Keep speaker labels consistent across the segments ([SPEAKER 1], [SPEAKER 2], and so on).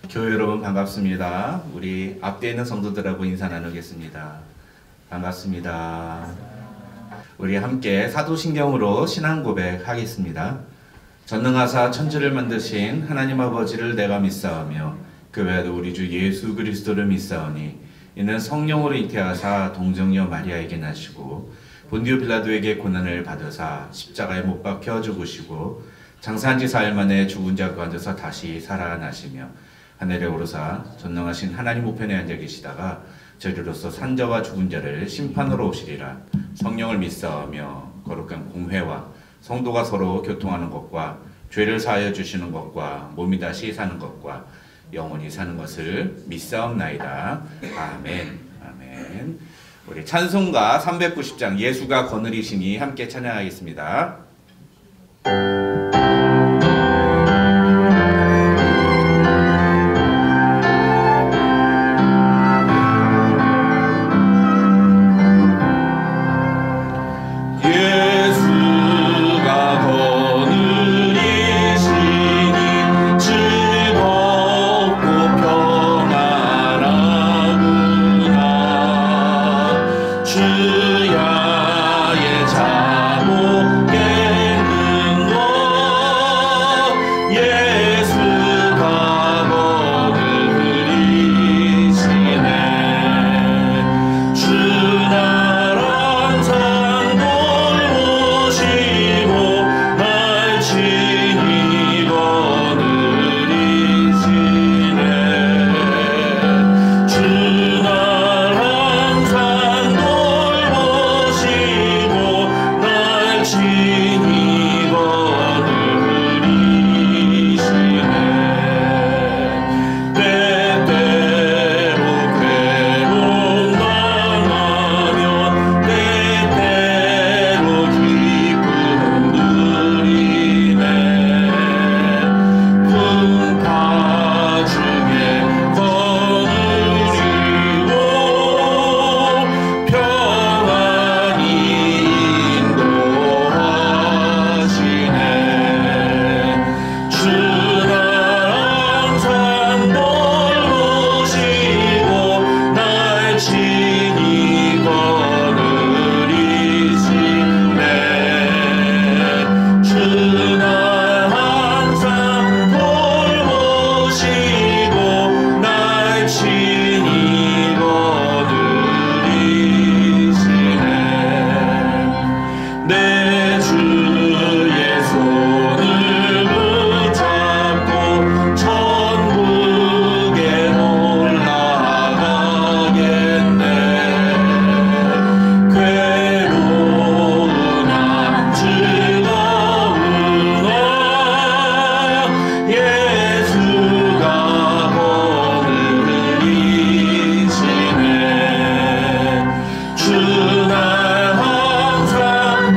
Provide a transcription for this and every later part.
[SPEAKER 1] 교회 여러분 반갑습니다. 우리 앞에 있는 성도들하고 인사 나누겠습니다. 반갑습니다. 우리 함께 사도신경으로 신앙 고백하겠습니다. 전능하사 천지를 만드신 하나님 아버지를 내가 믿사오며 그 외에도 우리 주 예수 그리스도를 믿사오니 이는 성령으로 잉태하사 동정녀 마리아에게 나시고 본디오 빌라도에게 고난을 받으사 십자가에 못 박혀 죽으시고 장사한 지 사흘 만에 죽은 자 가운데서 다시 살아나시며 하늘에 오르사 전능하신 하나님 우편에 앉아 계시다가 저리로서 산자와 죽은 자를 심판으로 오시리라. 성령을 믿사오며 거룩한 공회와 성도가 서로 교통하는 것과 죄를 사하여 주시는 것과 몸이 다시 사는 것과 영원히 사는 것을 믿사옵나이다. 아멘. 아멘. 우리 찬송가 390장 예수가 거느리시니 함께 찬양하겠습니다.
[SPEAKER 2] 주야의 자복 주날 항상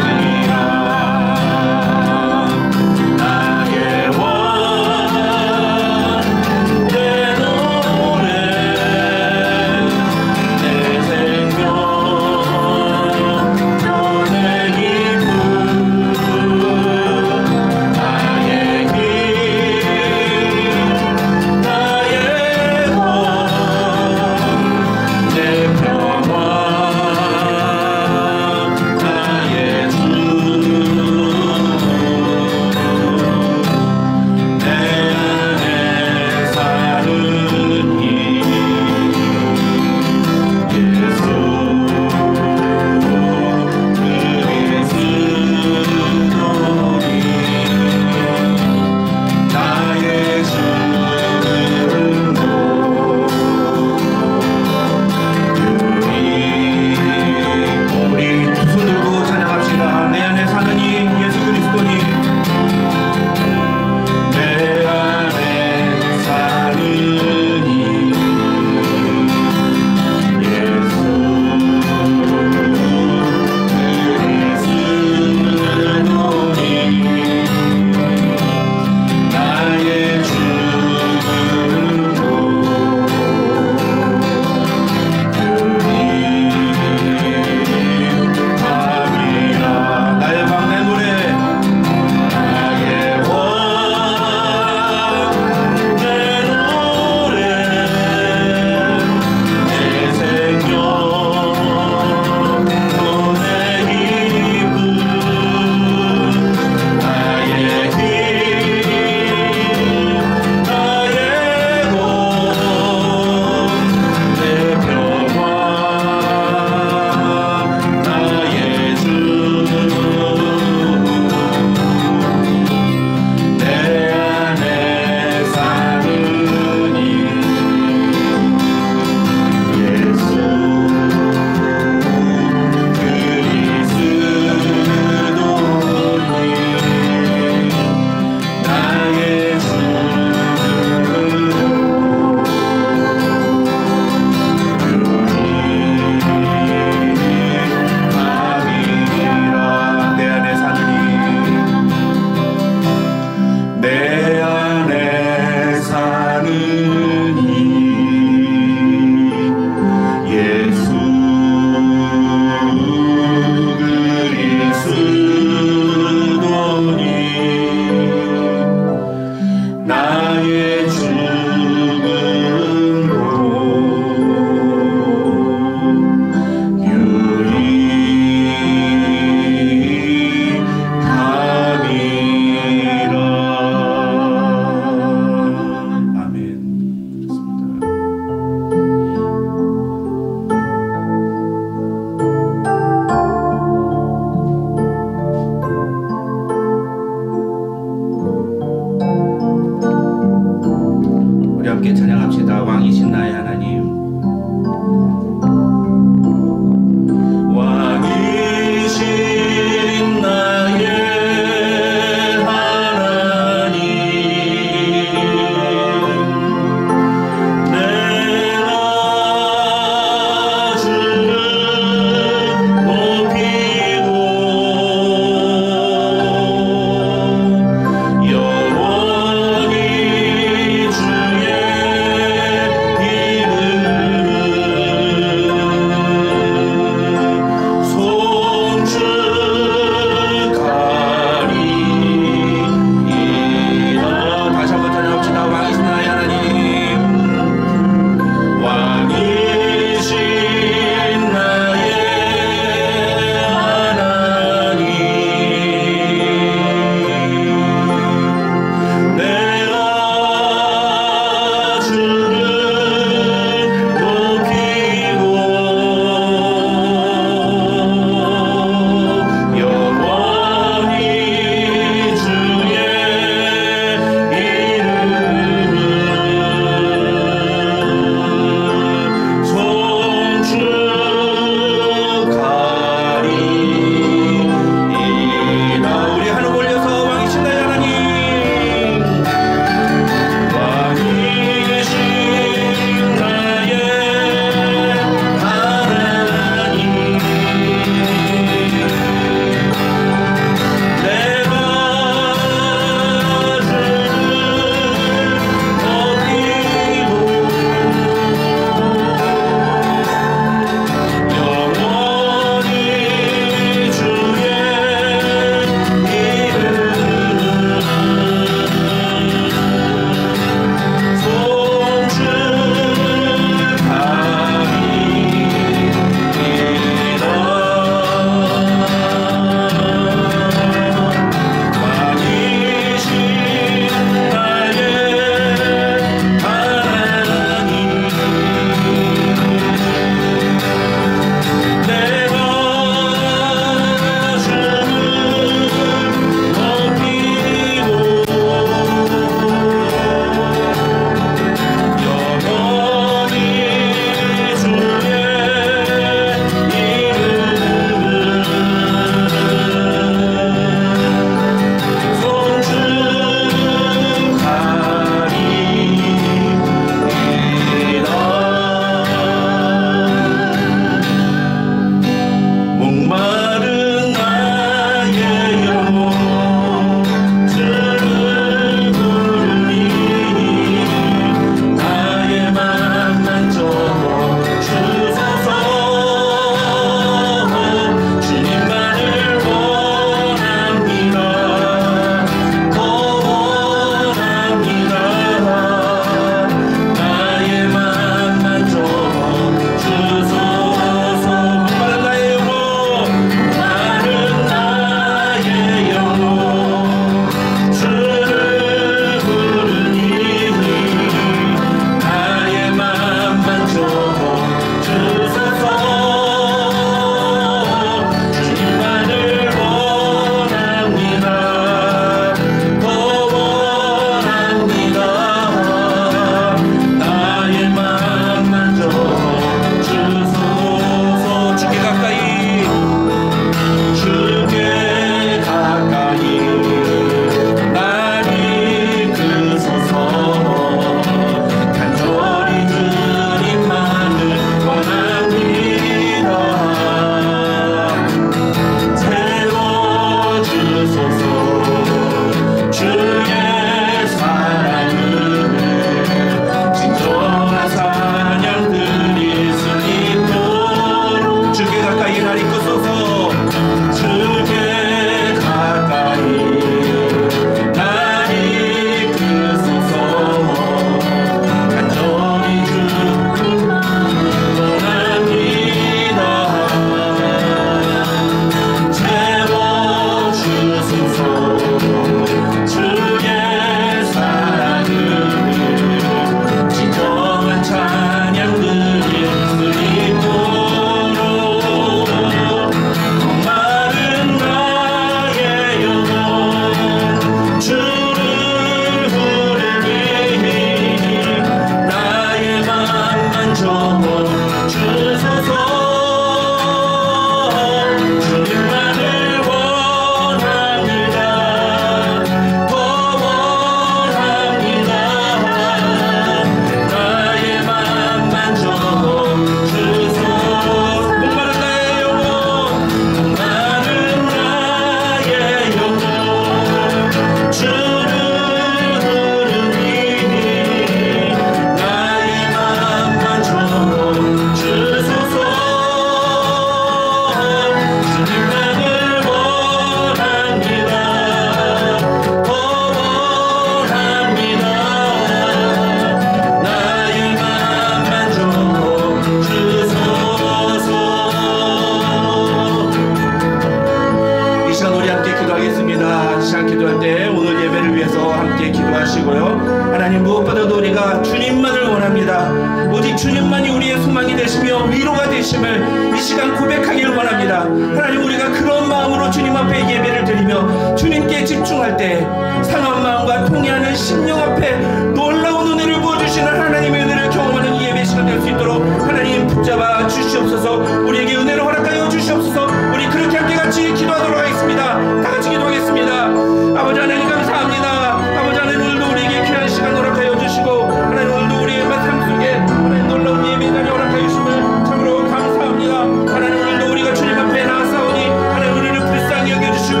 [SPEAKER 1] 시간 기도할 때 오늘 예배를 위해서 함께 기도하시고요. 하나님, 무엇보다도 우리가 주님만을 원합니다. 오직 주님만이 우리의 소망이 되시며 위로가 되심을 이 시간 고백하기를 원합니다. 하나님, 우리가 그런 마음으로 주님 앞에 예배를 드리며 주님께 집중할 때 상한 마음과 통해하는 심령 앞에 놀라운 은혜를 부어주시는 하나님의 은혜를 경험하는 이 예배 시간 될 수 있도록 하나님 붙잡아 주시옵소서. 우리에게 은혜를 허락하여 주시옵소서. 우리 그렇게 함께 같이 기도하도록 하겠습니다. 다 같이 기도하겠습니다. 아버지 하나님, 감사합니다. 아버지 하나님, 오늘도 우리에게 귀한 시간 허락하여 주시고 하나님, 오늘도 우리의 삶 속에 하나님 놀라운 예배 자리 허락하여 주심을 참으로 감사합니다. 하나님, 오늘도 우리가 주님 앞에 나아사오니 하나님, 우리를 불쌍히 여겨주시고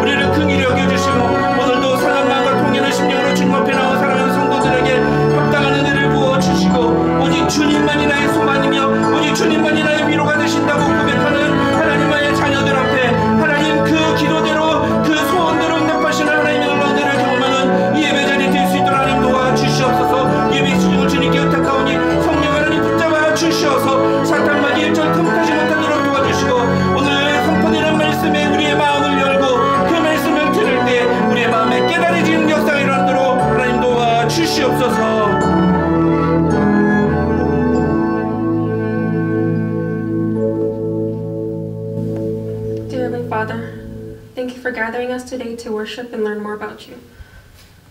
[SPEAKER 1] 우리를 긍휼히 여겨주시고 오늘도 상한 마음과 통하는 심령으로 주님 앞에 나와 사랑하는 성도들에게 합당한 은혜를 부어주시고 오직 주님만이 나의 소망이며 오직 주님만이 나의 위로가 되신다고 고백하는 하나님의 자녀들 앞에 하나님, 그 기도대로 그 소원대로 응답하시는 하나님의 은혜를 경험하는 이 예배 자리에 될 수 있도록 하나님 도와주시옵소서. 예배 수준을 주님께 의탁하오니 성령 하나님 붙잡아 주시어서 사탄 마귀 일절 틈타지 못하도록 도와주시고 오늘 선포되는 말씀에 우리의 마음을 열고 그 말씀을 들을 때 우리의 마음에 깨달아지는 역사가 일어나도록 하나님 도와주시옵소서.
[SPEAKER 3] Father, thank you for gathering us today to worship and learn more about you.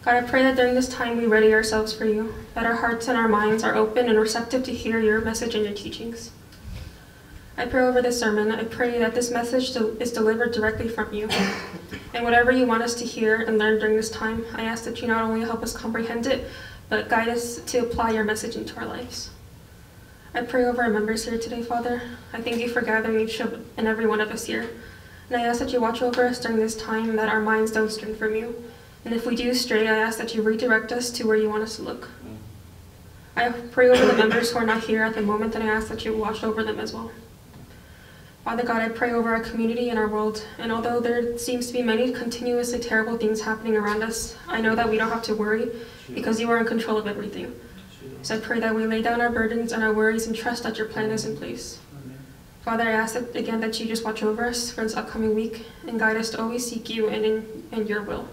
[SPEAKER 3] God, I pray that during this time we ready ourselves for you, that our hearts and our minds are open and receptive to hear your message and your teachings. I pray over this sermon, I pray that this message is delivered directly from you. And whatever you want us to hear and learn during this time, I ask that you not only help us comprehend it, but guide us to apply your message into our lives. I pray over our members here today, Father. I thank you for gathering each and every one of us here. And I ask that you watch over us during this time, that our minds don't stray from you. And if we do stray, I ask that you redirect us to where you want us to look. I pray over the members who are not here at the moment, and I ask that you watch over them as well. Father God, I pray over our community and our world. And although there seems to be many continuously terrible things happening around us, I know that we don't have to worry because you are in control of everything. So I pray that we lay down our burdens and our worries and trust that your plan is in place. Father, I ask that, again, that you just watch over us for this upcoming week and guide us to always seek you and in your will.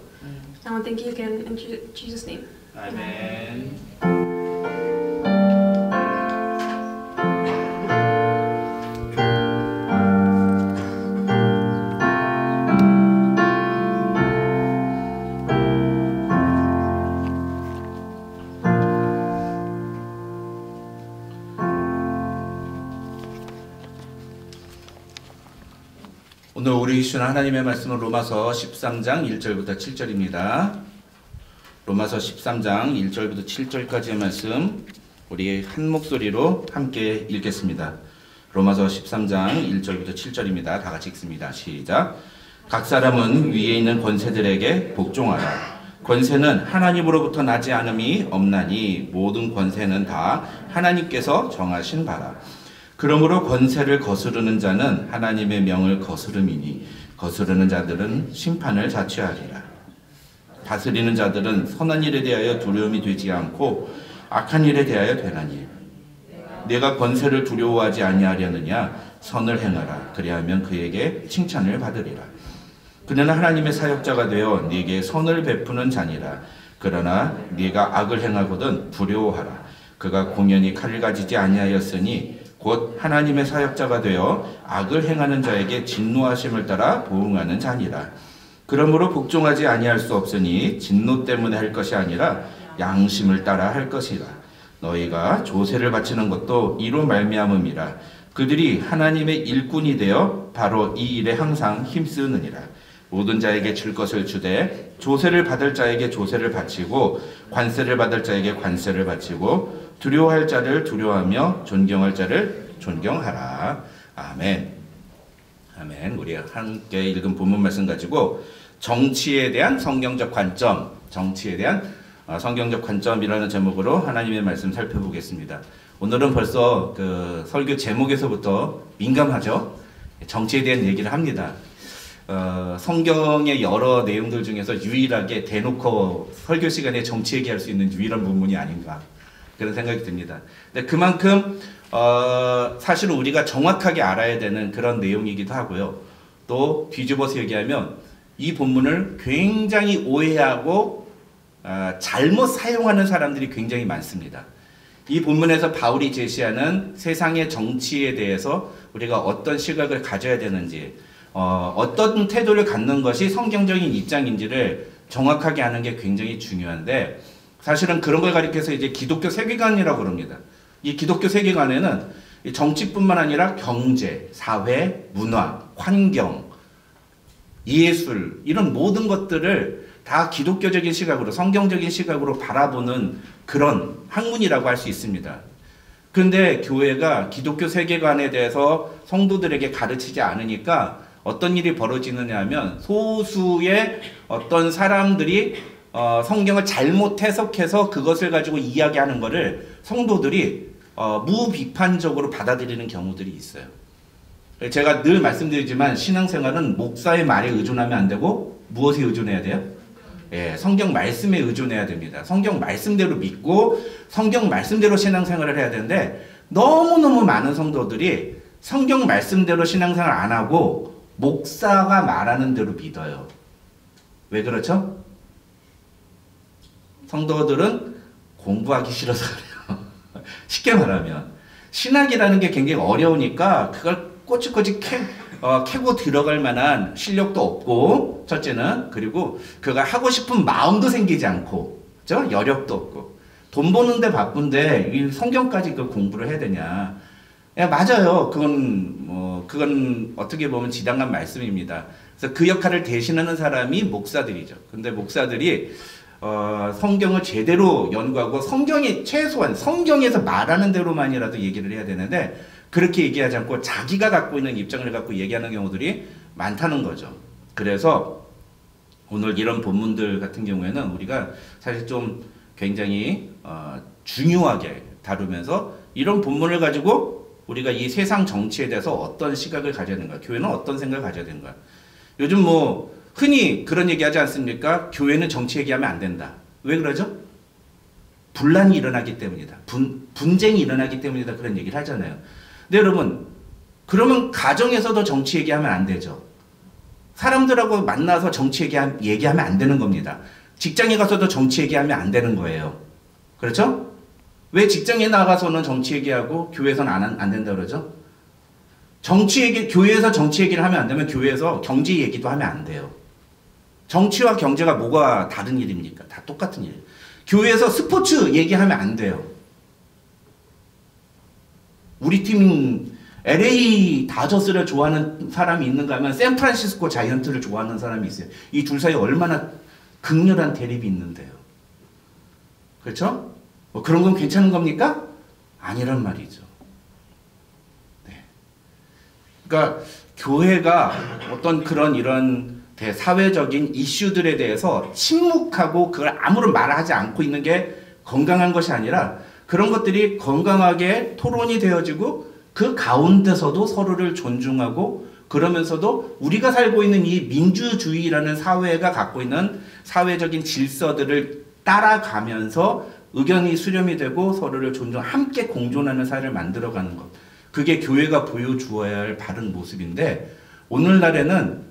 [SPEAKER 3] I want to thank you again in Jesus' name.
[SPEAKER 1] 아멘. 오늘 우리 주신 하나님의 말씀은 로마서 13장 1절부터 7절입니다. 로마서 13장 1절부터 7절까지의 말씀 우리 한 목소리로 함께 읽겠습니다. 로마서 13장 1절부터 7절입니다. 다 같이 읽습니다. 시작. 각 사람은 위에 있는 권세들에게 복종하라. 권세는 하나님으로부터 나지 않음이 없나니 모든 권세는 다 하나님께서 정하신 바라. 그러므로 권세를 거스르는 자는 하나님의 명을 거스름이니 거스르는 자들은 심판을 자취하리라. 다스리는 자들은 선한 일에 대하여 두려움이 되지 않고 악한 일에 대하여 되나니 내가 권세를 두려워하지 아니하려느냐. 선을 행하라. 그리하면 그에게 칭찬을 받으리라. 그는 하나님의 사역자가 되어 네게 선을 베푸는 자니라. 그러나 네가 악을 행하거든 두려워하라. 그가 공연히 칼을 가지지 아니하였으니 곧 하나님의 사역자가 되어 악을 행하는 자에게 진노하심을 따라 보응하는 자니라. 그러므로 복종하지 아니할 수 없으니 진노 때문에 할 것이 아니라 양심을 따라 할 것이라. 너희가 조세를 바치는 것도 이로 말미암음이라. 그들이 하나님의 일꾼이 되어 바로 이 일에 항상 힘쓰느니라. 모든 자에게 줄 것을 주되 조세를 받을 자에게 조세를 바치고 관세를 받을 자에게 관세를 바치고 두려워할 자를 두려워하며 존경할 자를 존경하라. 아멘. 아멘. 우리 함께 읽은 본문 말씀 가지고 정치에 대한 성경적 관점, 정치에 대한 성경적 관점이라는 제목으로 하나님의 말씀 살펴보겠습니다. 오늘은 벌써 그 설교 제목에서부터 민감하죠. 정치에 대한 얘기를 합니다. 성경의 여러 내용들 중에서 유일하게 대놓고 설교 시간에 정치 얘기할 수 있는 유일한 본문이 아닌가 그런 생각이 듭니다. 근데 그만큼 사실은 우리가 정확하게 알아야 되는 그런 내용이기도 하고요. 또 뒤집어서 얘기하면 이 본문을 굉장히 오해하고 잘못 사용하는 사람들이 굉장히 많습니다. 이 본문에서 바울이 제시하는 세상의 정치에 대해서 우리가 어떤 시각을 가져야 되는지, 어떤 태도를 갖는 것이 성경적인 입장인지를 정확하게 하는 게 굉장히 중요한데, 사실은 그런 걸 가리켜서 이제 기독교 세계관이라고 그럽니다. 이 기독교 세계관에는 정치뿐만 아니라 경제, 사회, 문화, 환경, 예술, 이런 모든 것들을 다 기독교적인 시각으로, 성경적인 시각으로 바라보는 그런 학문이라고 할 수 있습니다. 그런데 교회가 기독교 세계관에 대해서 성도들에게 가르치지 않으니까 어떤 일이 벌어지느냐 하면, 소수의 어떤 사람들이 성경을 잘못 해석해서 그것을 가지고 이야기하는 것을 성도들이 무비판적으로 받아들이는 경우들이 있어요. 제가 늘 말씀드리지만 신앙생활은 목사의 말에 의존하면 안 되고 무엇에 의존해야 돼요? 예, 성경 말씀에 의존해야 됩니다. 성경 말씀대로 믿고 성경 말씀대로 신앙생활을 해야 되는데, 너무너무 많은 성도들이 성경 말씀대로 신앙생활 안 하고 목사가 말하는 대로 믿어요. 왜 그렇죠? 성도들은 공부하기 싫어서 그래요. 쉽게 말하면 신학이라는 게 굉장히 어려우니까 그걸 꼬치꼬치 캐고 들어갈 만한 실력도 없고, 첫째는, 그리고 그가 하고 싶은 마음도 생기지 않고, 그죠? 여력도 없고, 돈 버는데 바쁜데 이 성경까지 그 공부를 해야 되냐? 예, 맞아요. 그건 어떻게 보면 지당한 말씀입니다. 그래서 그 역할을 대신하는 사람이 목사들이죠. 근데 목사들이 성경을 제대로 연구하고 성경이 최소한 성경에서 말하는 대로만이라도 얘기를 해야 되는데, 그렇게 얘기하지 않고 자기가 갖고 있는 입장을 갖고 얘기하는 경우들이 많다는 거죠. 그래서 오늘 이런 본문들 같은 경우에는 우리가 사실 좀 굉장히 중요하게 다루면서, 이런 본문을 가지고 우리가 이 세상 정치에 대해서 어떤 시각을 가져야 되는가, 교회는 어떤 생각을 가져야 되는가. 요즘 흔히 그런 얘기 하지 않습니까? 교회는 정치 얘기하면 안 된다. 왜 그러죠? 분란이 일어나기 때문이다. 분쟁이 일어나기 때문이다. 그런 얘기를 하잖아요. 근데 여러분, 그러면 가정에서도 정치 얘기하면 안 되죠. 사람들하고 만나서 정치 얘기하면 안 되는 겁니다. 직장에 가서도 정치 얘기하면 안 되는 거예요. 그렇죠? 왜 직장에 나가서는 정치 얘기하고 교회에서는 안 된다 그러죠? 교회에서 정치 얘기를 하면 안 되면 교회에서 경제 얘기도 하면 안 돼요. 정치와 경제가 뭐가 다른 일입니까? 다 똑같은 일. 교회에서 스포츠 얘기하면 안 돼요. 우리 팀 LA 다저스를 좋아하는 사람이 있는가 하면 샌프란시스코 자이언트를 좋아하는 사람이 있어요. 이 둘 사이에 얼마나 극렬한 대립이 있는데요. 그렇죠? 그런 건 괜찮은 겁니까? 아니란 말이죠. 네. 그러니까 교회가 어떤 이런 대사회적인 이슈들에 대해서 침묵하고 그걸 아무런 말을 하지 않고 있는 게 건강한 것이 아니라, 그런 것들이 건강하게 토론이 되어지고 그 가운데서도 서로를 존중하고, 그러면서도 우리가 살고 있는 이 민주주의라는 사회가 갖고 있는 사회적인 질서들을 따라가면서 의견이 수렴이 되고 서로를 함께 공존하는 사회를 만들어가는 것. 그게 교회가 보여주어야 할 바른 모습인데, 오늘날에는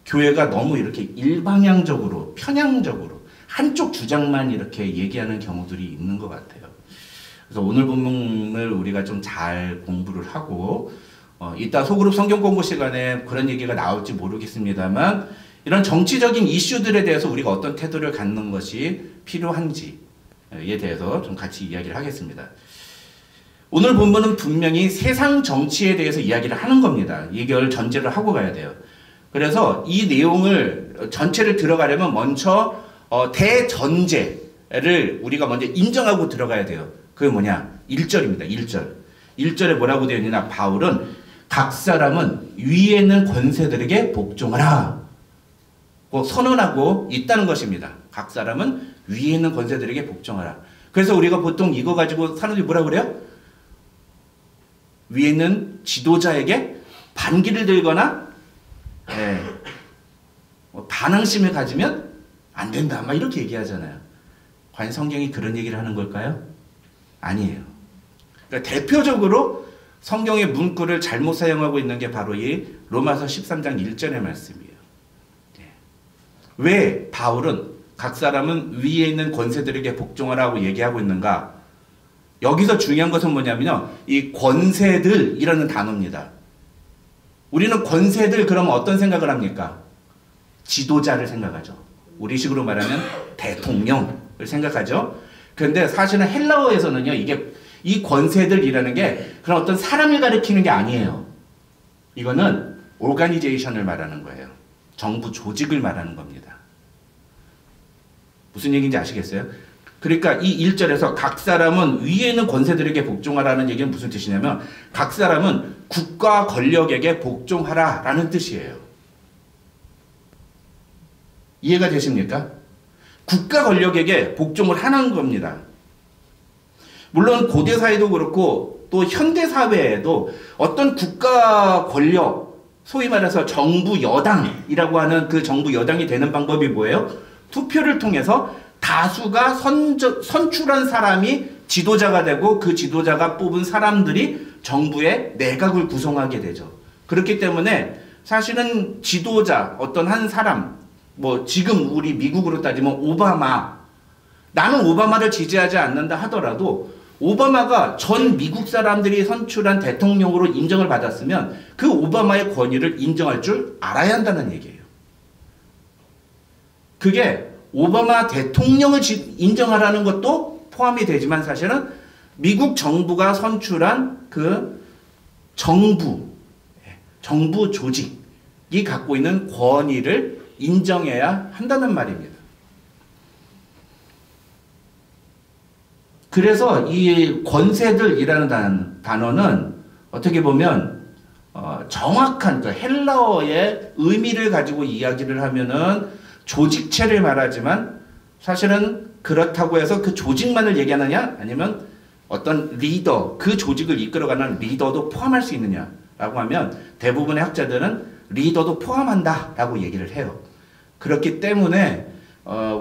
[SPEAKER 1] 교회가 너무 이렇게 일방향적으로, 편향적으로 한쪽 주장만 이렇게 얘기하는 경우들이 있는 것 같아요. 그래서 오늘 본문을 우리가 좀 잘 공부를 하고, 이따 소그룹 성경 공부 시간에 그런 얘기가 나올지 모르겠습니다만, 이런 정치적인 이슈들에 대해서 우리가 어떤 태도를 갖는 것이 필요한지에 대해서 좀 같이 이야기를 하겠습니다. 오늘 본문은 분명히 세상 정치에 대해서 이야기를 하는 겁니다. 이걸 전제를 하고 가야 돼요. 그래서 이 내용을 전체를 들어가려면 먼저 대전제를 우리가 먼저 인정하고 들어가야 돼요. 그게 뭐냐? 1절입니다. 1절에 뭐라고 되어 있느냐? 바울은 각 사람은 위에 있는 권세들에게 복종하라 선언하고 있다는 것입니다. 각 사람은 위에 있는 권세들에게 복종하라. 그래서 우리가 보통 이거 가지고 사람들이 뭐라고 그래요? 위에 있는 지도자에게 반기를 들거나 반항심을 가지면 안 된다, 막 이렇게 얘기하잖아요. 과연 성경이 그런 얘기를 하는 걸까요? 아니에요. 그러니까 대표적으로 성경의 문구를 잘못 사용하고 있는 게 바로 이 로마서 13장 1절의 말씀이에요. 왜 바울은 각 사람은 위에 있는 권세들에게 복종하라고 얘기하고 있는가? 여기서 중요한 것은 뭐냐면요. 이 권세들이라는 단어입니다. 우리는 권세들 그러면 어떤 생각을 합니까? 지도자를 생각하죠. 우리식으로 말하면 대통령을 생각하죠. 그런데 사실은 헬라어에서는요. 이 권세들이라는 게 그런 어떤 사람을 가리키는 게 아니에요. 이거는 오가니제이션을 말하는 거예요. 정부 조직을 말하는 겁니다. 무슨 얘기인지 아시겠어요? 그러니까 이 1절에서 각 사람은 위에 있는 권세들에게 복종하라는 얘기는 무슨 뜻이냐면 각 사람은 국가 권력에게 복종하라라는 뜻이에요. 이해가 되십니까? 국가 권력에게 복종을 하는 겁니다. 물론 고대 사회도 그렇고 또 현대 사회에도 어떤 국가 권력, 소위 말해서 정부 여당이라고 하는 그 정부 여당이 되는 방법이 뭐예요? 투표를 통해서 다수가 선출한 사람이 지도자가 되고 그 지도자가 뽑은 사람들이 정부의 내각을 구성하게 되죠. 그렇기 때문에 사실은 지도자, 어떤 한 사람, 뭐 지금 우리 미국으로 따지면 오바마, 나는 오바마를 지지하지 않는다 하더라도 오바마가 전 미국 사람들이 선출한 대통령으로 인정을 받았으면 그 오바마의 권위를 인정할 줄 알아야 한다는 얘기예요. 그게 오바마 대통령을 인정하라는 것도 포함이 되지만 사실은 미국 정부가 선출한 그 정부 조직이 갖고 있는 권위를 인정해야 한다는 말입니다. 그래서 이 권세들이라는 단어는 어떻게 보면 정확한 그 헬라어의 의미를 가지고 이야기를 하면은 조직체를 말하지만 사실은 그렇다고 해서 그 조직만을 얘기하느냐 아니면 어떤 리더, 그 조직을 이끌어가는 리더도 포함할 수 있느냐라고 하면 대부분의 학자들은 리더도 포함한다라고 얘기를 해요. 그렇기 때문에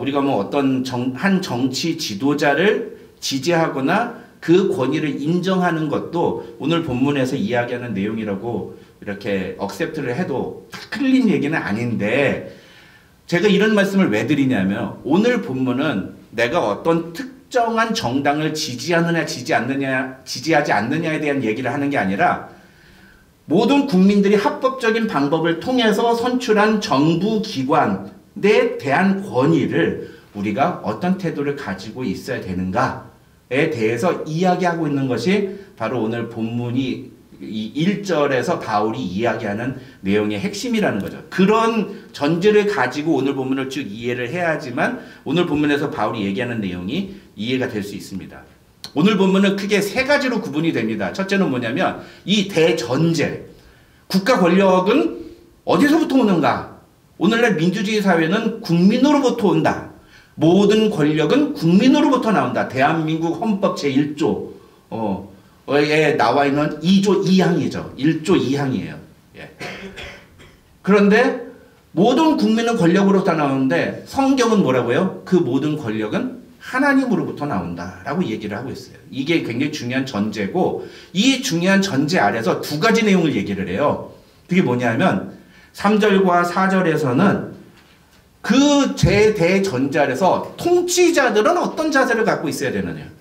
[SPEAKER 1] 우리가 뭐 어떤 한 정치 지도자를 지지하거나 그 권위를 인정하는 것도 오늘 본문에서 이야기하는 내용이라고 이렇게 억셉트를 해도 틀린 얘기는 아닌데 제가 이런 말씀을 왜 드리냐면 오늘 본문은 내가 어떤 특정한 정당을 지지하느냐 지지하지 않느냐에 대한 얘기를 하는 게 아니라 모든 국민들이 합법적인 방법을 통해서 선출한 정부 기관에 대한 권위를 우리가 어떤 태도를 가지고 있어야 되는가에 대해서 이야기하고 있는 것이 바로 오늘 본문이 이 1절에서 바울이 이야기하는 내용의 핵심이라는 거죠. 그런 전제를 가지고 오늘 본문을 쭉 이해를 해야지만 오늘 본문에서 바울이 얘기하는 내용이 이해가 될 수 있습니다. 오늘 본문은 크게 세 가지로 구분이 됩니다. 첫째는 뭐냐면 이 대전제, 국가 권력은 어디서부터 오는가? 오늘날 민주주의 사회는 국민으로부터 온다. 모든 권력은 국민으로부터 나온다. 대한민국 헌법 제1조 에 나와 있는 2조 2항이죠. 1조 2항이에요. 예. 그런데 모든 국민은 권력으로부터 나오는데 성경은 뭐라고요? 그 모든 권력은 하나님으로부터 나온다라고 얘기를 하고 있어요. 이게 굉장히 중요한 전제고 이 중요한 전제 아래서 두 가지 내용을 얘기를 해요. 그게 뭐냐면 3절과 4절에서는 그 대전제 아래서 통치자들은 어떤 자세를 갖고 있어야 되느냐.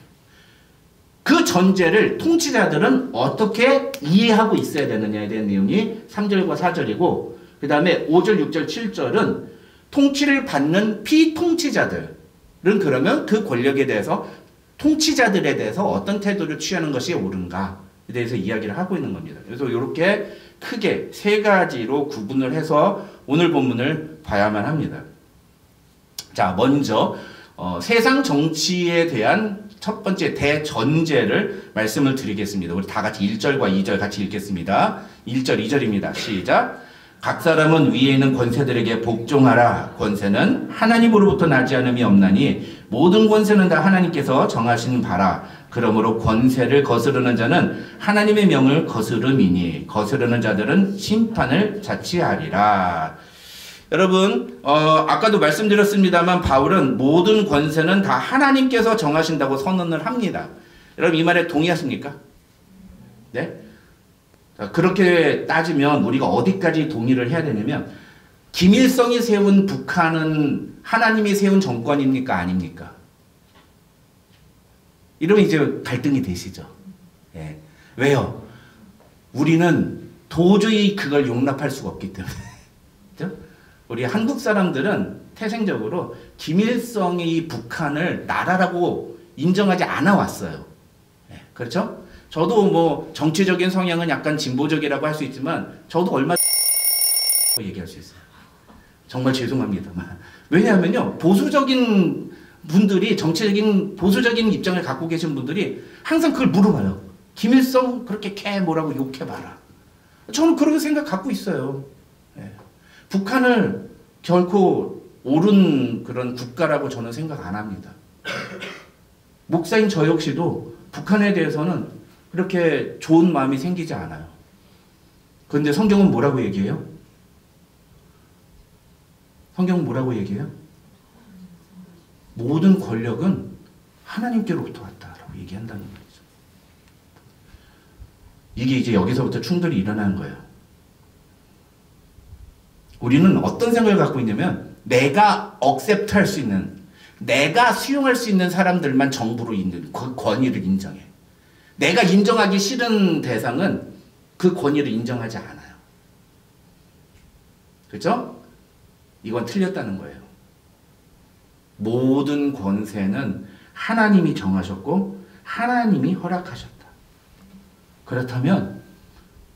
[SPEAKER 1] 그 전제를 통치자들은 어떻게 이해하고 있어야 되느냐에 대한 내용이 3절과 4절이고 그 다음에 5절, 6절, 7절은 통치를 받는 피통치자들은 그러면 그 권력에 대해서 통치자들에 대해서 어떤 태도를 취하는 것이 옳은가에 대해서 이야기를 하고 있는 겁니다. 그래서 이렇게 크게 세 가지로 구분을 해서 오늘 본문을 봐야만 합니다. 자, 먼저 세상 정치에 대한 첫 번째 대전제를 말씀을 드리겠습니다. 우리 다 같이 1절과 2절 같이 읽겠습니다. 1절, 2절입니다. 시작. 각 사람은 위에 있는 권세들에게 복종하라. 권세는 하나님으로부터 나지 않음이 없나니 모든 권세는 다 하나님께서 정하신 바라. 그러므로 권세를 거스르는 자는 하나님의 명을 거스름이니 거스르는 자들은 심판을 자취하리라. 여러분 아까도 말씀드렸습니다만 바울은 모든 권세는 다 하나님께서 정하신다고 선언을 합니다. 여러분 이 말에 동의하십니까? 네? 자, 그렇게 따지면 우리가 어디까지 동의를 해야 되냐면 김일성이 세운 북한은 하나님이 세운 정권입니까? 아닙니까? 이러면 이제 갈등이 되시죠. 예. 왜요? 우리는 도저히 그걸 용납할 수가 없기 때문에. 그렇죠? 우리 한국 사람들은 태생적으로 김일성이 북한을 나라라고 인정하지 않아 왔어요. 예. 그렇죠? 저도 뭐 정치적인 성향은 약간 진보적이라고 할 수 있지만 저도 얼마 얘기할 수 있어요. 정말 죄송합니다만. 왜냐하면요, 보수적인 분들이, 정치적인 보수적인 입장을 갖고 계신 분들이 항상 그걸 물어봐요. 김일성 그렇게 뭐라고 욕해봐라. 저는 그렇게 생각 갖고 있어요. 예. 북한을 결코 옳은 그런 국가라고 저는 생각 안 합니다. 목사인 저 역시도 북한에 대해서는 그렇게 좋은 마음이 생기지 않아요. 그런데 성경은 뭐라고 얘기해요? 성경은 뭐라고 얘기해요? 모든 권력은 하나님께로부터 왔다라고 얘기한다는 거죠. 이게 이제 여기서부터 충돌이 일어나는 거예요. 우리는 어떤 생각을 갖고 있냐면 내가 억셉트 할 수 있는, 내가 수용할 수 있는 사람들만 정부로 있는 그 권위를 인정해. 내가 인정하기 싫은 대상은 그 권위를 인정하지 않아요. 그렇죠? 이건 틀렸다는 거예요. 모든 권세는 하나님이 정하셨고 하나님이 허락하셨다. 그렇다면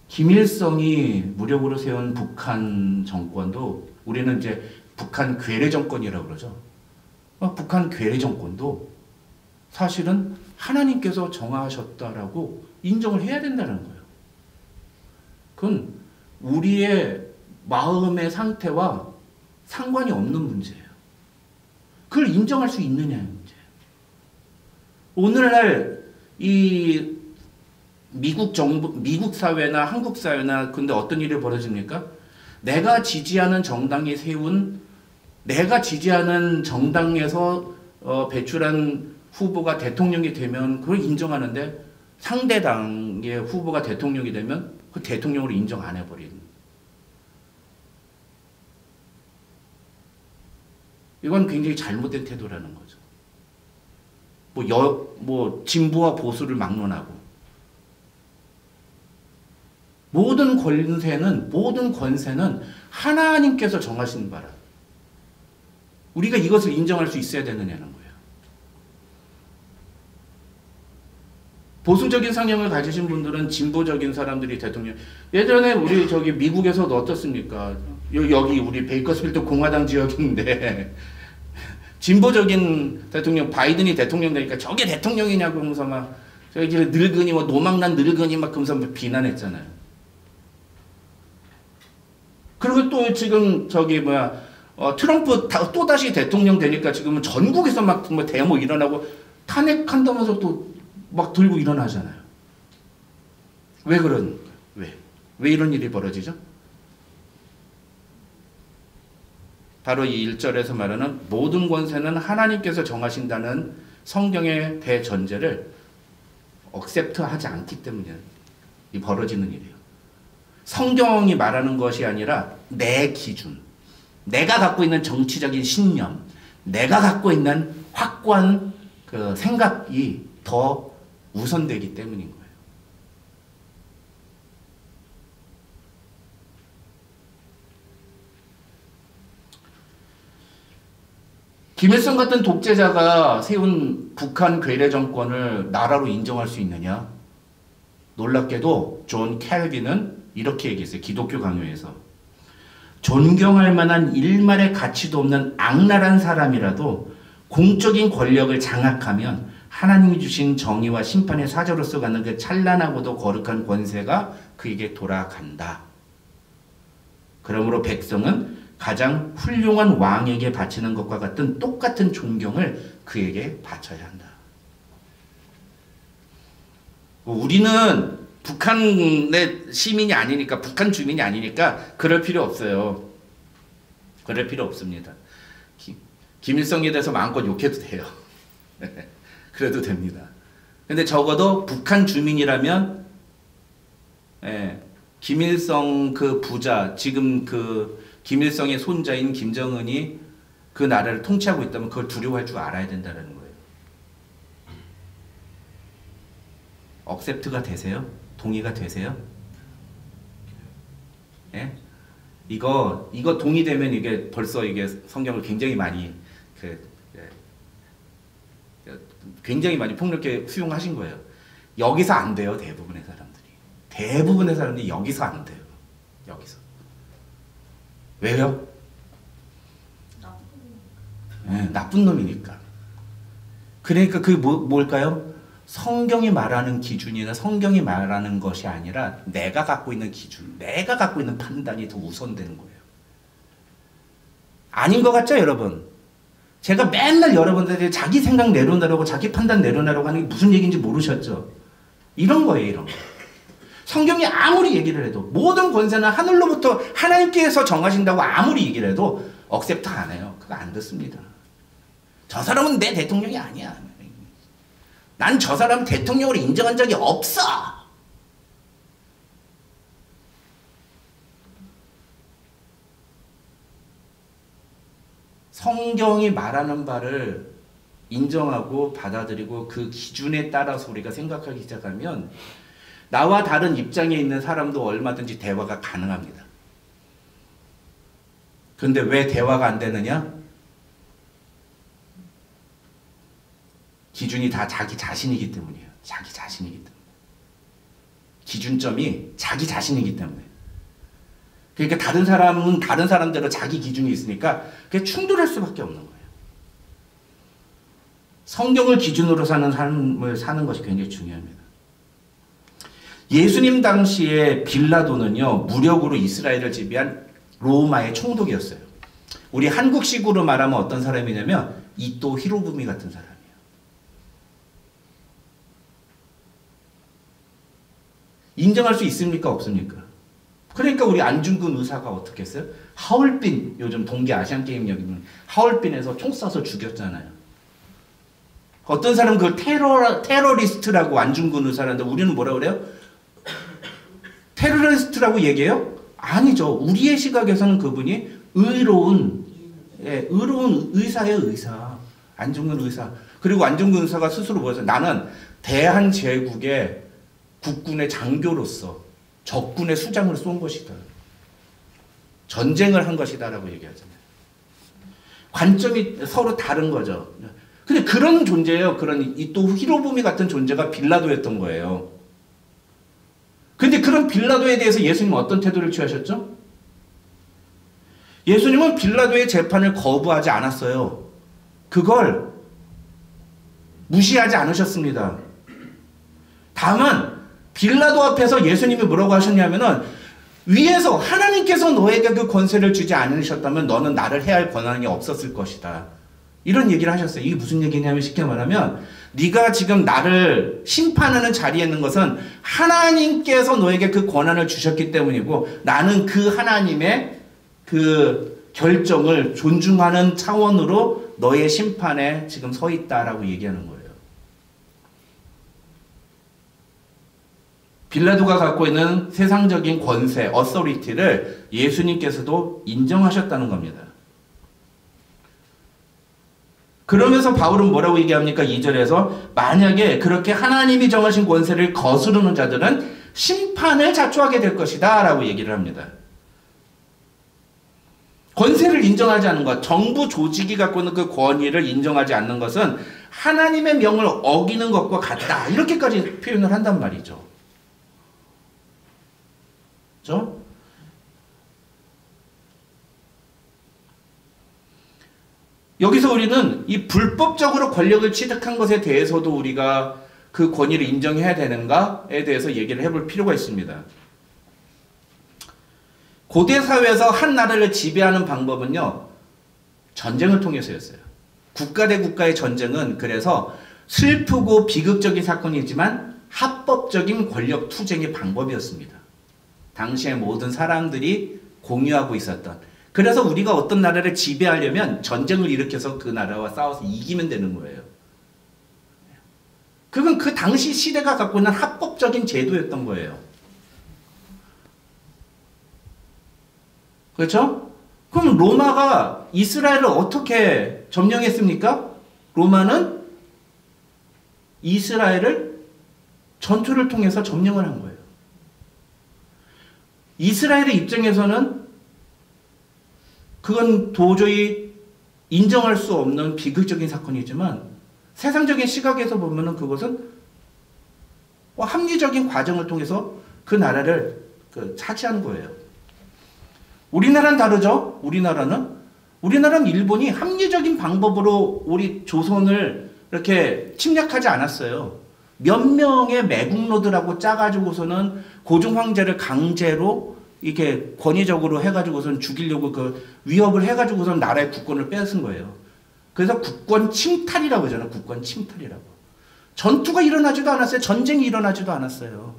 [SPEAKER 1] 김일성이 무력으로 세운 북한 정권도, 우리는 이제 북한 괴뢰 정권이라고 그러죠. 북한 괴뢰 정권도 사실은 하나님께서 정하셨다라고 인정을 해야 된다는 거예요. 그건 우리의 마음의 상태와 상관이 없는 문제예요. 그걸 인정할 수 있느냐의 문제예요. 오늘날 이 미국 정부, 미국 사회나 한국 사회나 근데 어떤 일이 벌어집니까? 내가 지지하는 정당이 세운, 내가 지지하는 정당에서 배출한 후보가 대통령이 되면 그걸 인정하는데 상대당의 후보가 대통령이 되면 그 대통령으로 인정 안 해버리는. 이건 굉장히 잘못된 태도라는 거죠. 뭐 진보와 보수를 막론하고 모든 권세는 하나님께서 정하신 바라. 우리가 이것을 인정할 수 있어야 되느냐는 거예요. 보수적인 성향을 가지신 분들은 진보적인 사람들이 대통령. 예전에 우리 저기 미국에서도 어떻습니까? 여기 우리 베이커스필드 공화당 지역인데 진보적인 대통령 바이든이 대통령 되니까 저게 대통령이냐고 하면서 막 저기 늙은이 뭐 노망난 늙은이 막 그러면서 비난했잖아요. 그리고 또 지금 저기 트럼프 또 다시 대통령 되니까 지금은 전국에서 막 뭐 데모 일어나고 탄핵한다면서 또 막 들고 일어나잖아요. 왜 그런 거예요? 왜 이런 일이 벌어지죠? 바로 이 1절에서 말하는 모든 권세는 하나님께서 정하신다는 성경의 대전제를 억셉트하지 않기 때문에 이 벌어지는 일이에요. 성경이 말하는 것이 아니라 내 기준, 내가 갖고 있는 정치적인 신념, 내가 갖고 있는 확고한 그 생각이 더 우선되기 때문인 거예요. 김일성 같은 독재자가 세운 북한 괴뢰 정권을 나라로 인정할 수 있느냐? 놀랍게도 존 켈빈은 이렇게 얘기했어요. 기독교 강요에서. 존경할 만한 일말의 가치도 없는 악랄한 사람이라도 공적인 권력을 장악하면 하나님이 주신 정의와 심판의 사자로서 갖는 그 찬란하고도 거룩한 권세가 그에게 돌아간다. 그러므로 백성은 가장 훌륭한 왕에게 바치는 것과 같은 똑같은 존경을 그에게 바쳐야 한다. 우리는 북한의 시민이 아니니까, 북한 주민이 아니니까 그럴 필요 없어요. 그럴 필요 없습니다. 김일성에 대해서 마음껏 욕해도 돼요. 그래도 됩니다. 근데 적어도 북한 주민이라면 김일성 그 부자, 지금 그 김일성의 손자인 김정은이 그 나라를 통치하고 있다면 그걸 두려워할 줄 알아야 된다는 거예요. 억셉트가 되세요? 동의가 되세요? 예? 이거 동의되면 이게 벌써 이게 성경을 굉장히 많이 굉장히 많이 폭넓게 수용하신 거예요. 여기서 안 돼요. 대부분의 사람들이 여기서 안 돼요. 여기서. 왜요? 네, 나쁜 놈이니까. 그러니까 그게 뭘까요? 성경이 말하는 기준이나 성경이 말하는 것이 아니라 내가 갖고 있는 기준, 내가 갖고 있는 판단이 더 우선되는 거예요. 아닌 것 같죠, 여러분? 제가 맨날 여러분들이 자기 생각 내려놓으라고 자기 판단 내려놓으라고 하는 게 무슨 얘기인지 모르셨죠? 이런 거예요, 이런 거. 성경이 아무리 얘기를 해도 모든 권세는 하늘로부터 하나님께서 정하신다고 아무리 얘기를 해도 억셉트 안 해요. 그거 안 듣습니다. 저 사람은 내 대통령이 아니야. 난 저 사람 대통령으로 인정한 적이 없어. 성경이 말하는 바를 인정하고 받아들이고 그 기준에 따라서 우리가 생각하기 시작하면 나와 다른 입장에 있는 사람도 얼마든지 대화가 가능합니다. 근데 왜 대화가 안 되느냐? 기준이 다 자기 자신이기 때문이에요. 자기 자신이기 때문에. 기준점이 자기 자신이기 때문에. 그러니까 다른 사람은 다른 사람대로 자기 기준이 있으니까 그게 충돌할 수밖에 없는 거예요. 성경을 기준으로 사는 삶을 사는 것이 굉장히 중요합니다. 예수님 당시에 빌라도는요, 무력으로 이스라엘을 지배한 로마의 총독이었어요. 우리 한국식으로 말하면 어떤 사람이냐면 이토 히로부미 같은 사람이에요. 인정할 수 있습니까? 없습니까? 그러니까 우리 안중근 의사가 어떻게 했어요? 하얼빈, 요즘 동계 아시안게임 여기는 하얼빈에서 총 쏴서 죽였잖아요. 어떤 사람은 그걸 테러리스트라고 안중근 의사라는데 우리는 뭐라 그래요? 테러리스트라고 얘기해요? 아니죠. 우리의 시각에서는 그분이 의로운 의사예요, 의사. 안중근 의사. 그리고 안중근 의사가 스스로 뭐였어요? 나는 대한제국의 국군의 장교로서 적군의 수장을 쏜 것이다. 전쟁을 한 것이다 라고 얘기하잖아요. 관점이 서로 다른 거죠. 근데 그런 존재예요. 이 또 히로부미 같은 존재가 빌라도였던 거예요. 근데 그런 빌라도에 대해서 예수님은 어떤 태도를 취하셨죠? 예수님은 빌라도의 재판을 거부하지 않았어요. 그걸 무시하지 않으셨습니다. 다만 빌라도 앞에서 예수님이 뭐라고 하셨냐면은 위에서 하나님께서 너에게 그 권세를 주지 않으셨다면 너는 나를 해야 할 권한이 없었을 것이다. 이런 얘기를 하셨어요. 이게 무슨 얘기냐면 쉽게 말하면 네가 지금 나를 심판하는 자리에 있는 것은 하나님께서 너에게 그 권한을 주셨기 때문이고 나는 그 하나님의 그 결정을 존중하는 차원으로 너의 심판에 지금 서 있다라고 얘기하는 거예요. 빌라도가 갖고 있는 세상적인 권세, 어서리티를 예수님께서도 인정하셨다는 겁니다. 그러면서 바울은 뭐라고 얘기합니까? 2절에서 만약에 그렇게 하나님이 정하신 권세를 거스르는 자들은 심판을 자초하게 될 것이다 라고 얘기를 합니다. 권세를 인정하지 않는 것, 정부 조직이 갖고 있는 그 권위를 인정하지 않는 것은 하나님의 명을 어기는 것과 같다. 이렇게까지 표현을 한단 말이죠. 그렇죠? 여기서 우리는 이 불법적으로 권력을 취득한 것에 대해서도 우리가 그 권위를 인정해야 되는가에 대해서 얘기를 해볼 필요가 있습니다. 고대 사회에서 한 나라를 지배하는 방법은요, 전쟁을 통해서였어요. 국가 대 국가의 전쟁은 그래서 슬프고 비극적인 사건이지만 합법적인 권력 투쟁의 방법이었습니다. 당시의 모든 사람들이 공유하고 있었던. 그래서 우리가 어떤 나라를 지배하려면 전쟁을 일으켜서 그 나라와 싸워서 이기면 되는 거예요. 그건 그 당시 시대가 갖고 있는 합법적인 제도였던 거예요. 그렇죠? 그럼 로마가 이스라엘을 어떻게 점령했습니까? 로마는 이스라엘을 전투를 통해서 점령을 한 거예요. 이스라엘의 입장에서는 그건 도저히 인정할 수 없는 비극적인 사건이지만 세상적인 시각에서 보면은 그것은 합리적인 과정을 통해서 그 나라를 차지한 거예요. 우리나라는 다르죠? 우리나라는 일본이 합리적인 방법으로 우리 조선을 이렇게 침략하지 않았어요. 몇 명의 매국노들하고 짜가지고서는 고종 황제를 강제로 이렇게 권위적으로 해가지고선 죽이려고 위협을 해가지고선 나라의 국권을 뺏은 거예요. 그래서 국권 침탈이라고 하잖아요. 국권 침탈이라고. 전투가 일어나지도 않았어요. 전쟁이 일어나지도 않았어요.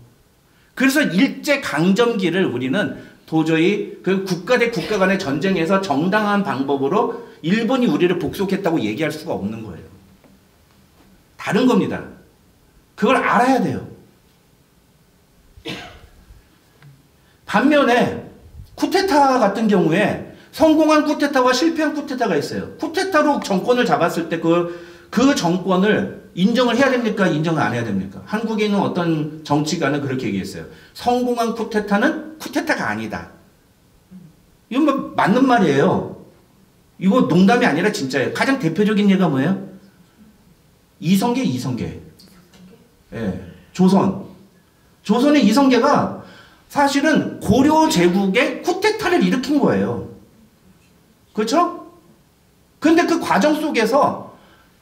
[SPEAKER 1] 그래서 일제 강점기를 우리는 도저히 그 국가 대 국가 간의 전쟁에서 정당한 방법으로 일본이 우리를 복속했다고 얘기할 수가 없는 거예요. 다른 겁니다. 그걸 알아야 돼요. 반면에 쿠데타 같은 경우에 성공한 쿠데타와 실패한 쿠데타가 있어요. 쿠데타로 정권을 잡았을 때 그 정권을 인정을 해야 됩니까? 인정을 안 해야 됩니까? 한국에 있는 어떤 정치가는 그렇게 얘기했어요. 성공한 쿠데타는 쿠데타가 아니다. 이건 뭐 맞는 말이에요. 이거 농담이 아니라 진짜예요. 가장 대표적인 예가 뭐예요? 이성계. 예, 조선의 이성계가 사실은 고려 제국의 쿠데타를 일으킨 거예요. 그렇죠? 근데 그 과정 속에서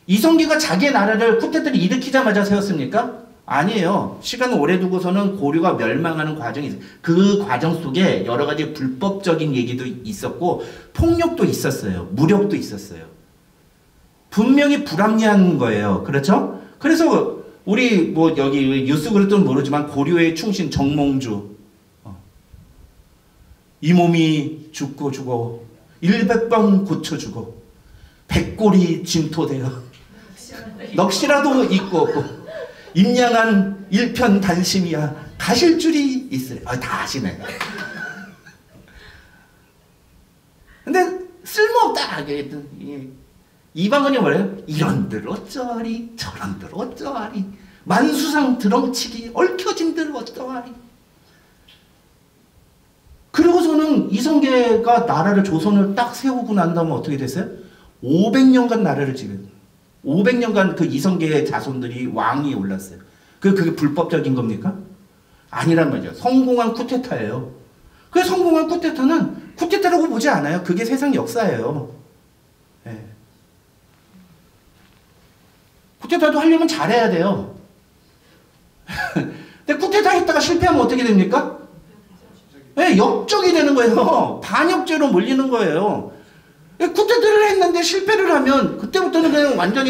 [SPEAKER 1] 이성계가 자기의 나라를 쿠데타를 일으키자마자 세웠습니까? 아니에요. 시간을 오래 두고서는 고려가 멸망하는 과정이 있어요. 그 과정 속에 여러 가지 불법적인 얘기도 있었고 폭력도 있었어요. 무력도 있었어요. 분명히 불합리한 거예요. 그렇죠? 그래서 우리 뭐 여기 뉴스 그릇은 모르지만 고려의 충신 정몽주 이 몸이 죽고 100번 고쳐주고 백골이 진토되어 넋이라도 있고 없고 임양한 일편단심이야 가실 줄이 있으래. 다 아시네. 근데 쓸모없다. 이방원이 뭐래요? 이런들 어쩌하리 저런들 어쩌하리 만수상 드렁치기 얽혀진들 어쩌하리. 그리고서는 이성계가 나라를 조선을 딱 세우고 난 다음에 어떻게 됐어요? 500년간 나라를 지금 500년간 그 이성계의 자손들이 왕이 올랐어요. 그게 불법적인 겁니까? 아니란 말이죠. 성공한 쿠데타예요. 그 성공한 쿠데타는 쿠데타라고 보지 않아요. 그게 세상 역사예요. 네. 쿠데타도 하려면 잘해야 돼요. 근데 쿠데타 했다가 실패하면 어떻게 됩니까? 네, 역적이 되는 거예요. 반역죄로 몰리는 거예요. 쿠데타를 했는데 실패를 하면 그때부터는 그냥 완전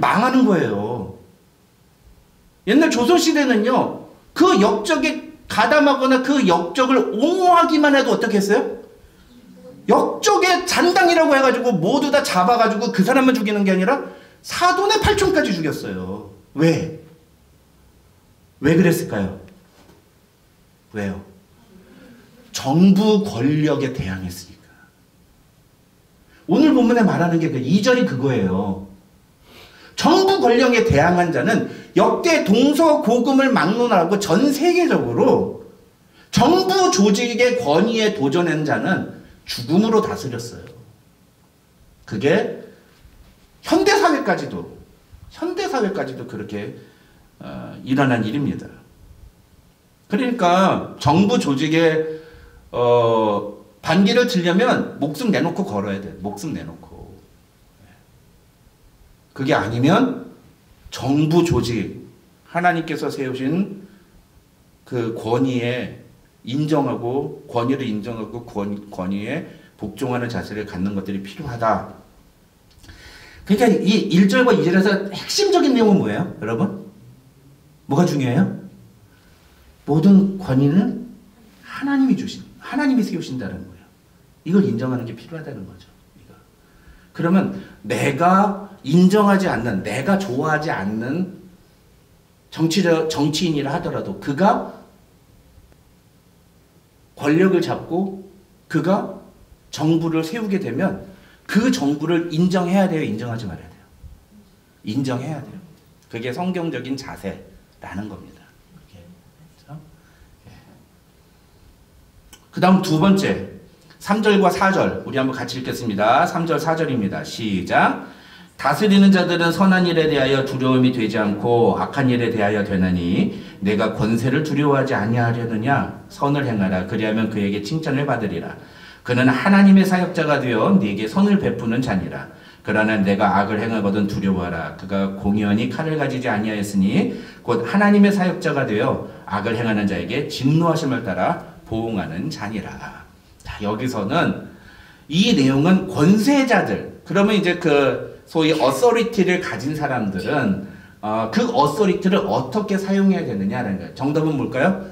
[SPEAKER 1] 망하는 거예요. 옛날 조선시대는요, 그 역적에 가담하거나 그 역적을 옹호하기만 해도 어떻게 했어요? 역적의 잔당이라고 해가지고 모두 다 잡아가지고 그 사람만 죽이는 게 아니라 사돈의 팔촌까지 죽였어요. 왜? 왜 그랬을까요? 왜요? 정부 권력에 대항했으니까. 오늘 본문에 말하는 게 그 2절이 그거예요. 정부 권력에 대항한 자는 역대 동서고금을 막론하고 전 세계적으로 정부 조직의 권위에 도전한 자는 죽음으로 다스렸어요. 그게 현대사회까지도 그렇게 일어난 일입니다. 그러니까 정부 조직에 반기를 들려면 목숨 내놓고 걸어야 돼. 목숨 내놓고. 그게 아니면 정부 조직, 하나님께서 세우신 그 권위를 인정하고 권위에 복종하는 자세를 갖는 것들이 필요하다. 그러니까 이 1절과 2절에서 핵심적인 내용은 뭐예요? 여러분? 뭐가 중요해요? 모든 권위는 하나님이 세우신다는 거예요. 이걸 인정하는 게 필요하다는 거죠. 그러면 내가 인정하지 않는, 내가 좋아하지 않는 정치인이라 하더라도 그가 권력을 잡고 그가 정부를 세우게 되면 그 정부를 인정해야 돼요? 인정하지 말아야 돼요? 인정해야 돼요. 그게 성경적인 자세라는 겁니다. 그 다음 두 번째 3절과 4절 우리 한번 같이 읽겠습니다. 3절 4절입니다. 시작. 다스리는 자들은 선한 일에 대하여 두려움이 되지 않고 악한 일에 대하여 되나니 내가 권세를 두려워하지 아니하려느냐. 선을 행하라. 그리하면 그에게 칭찬을 받으리라. 그는 하나님의 사역자가 되어 네게 선을 베푸는 자니라. 그러나 내가 악을 행하거든 두려워하라. 그가 공연히 칼을 가지지 아니하였으니 곧 하나님의 사역자가 되어 악을 행하는 자에게 진노하심을 따라 보응하는 자니라. 자, 여기서는 이 내용은 권세자들, 그러면 이제 그 소위 어서리티를 가진 사람들은 그 어서리티를 어떻게 사용해야 되느냐라는 거예요. 정답은 뭘까요?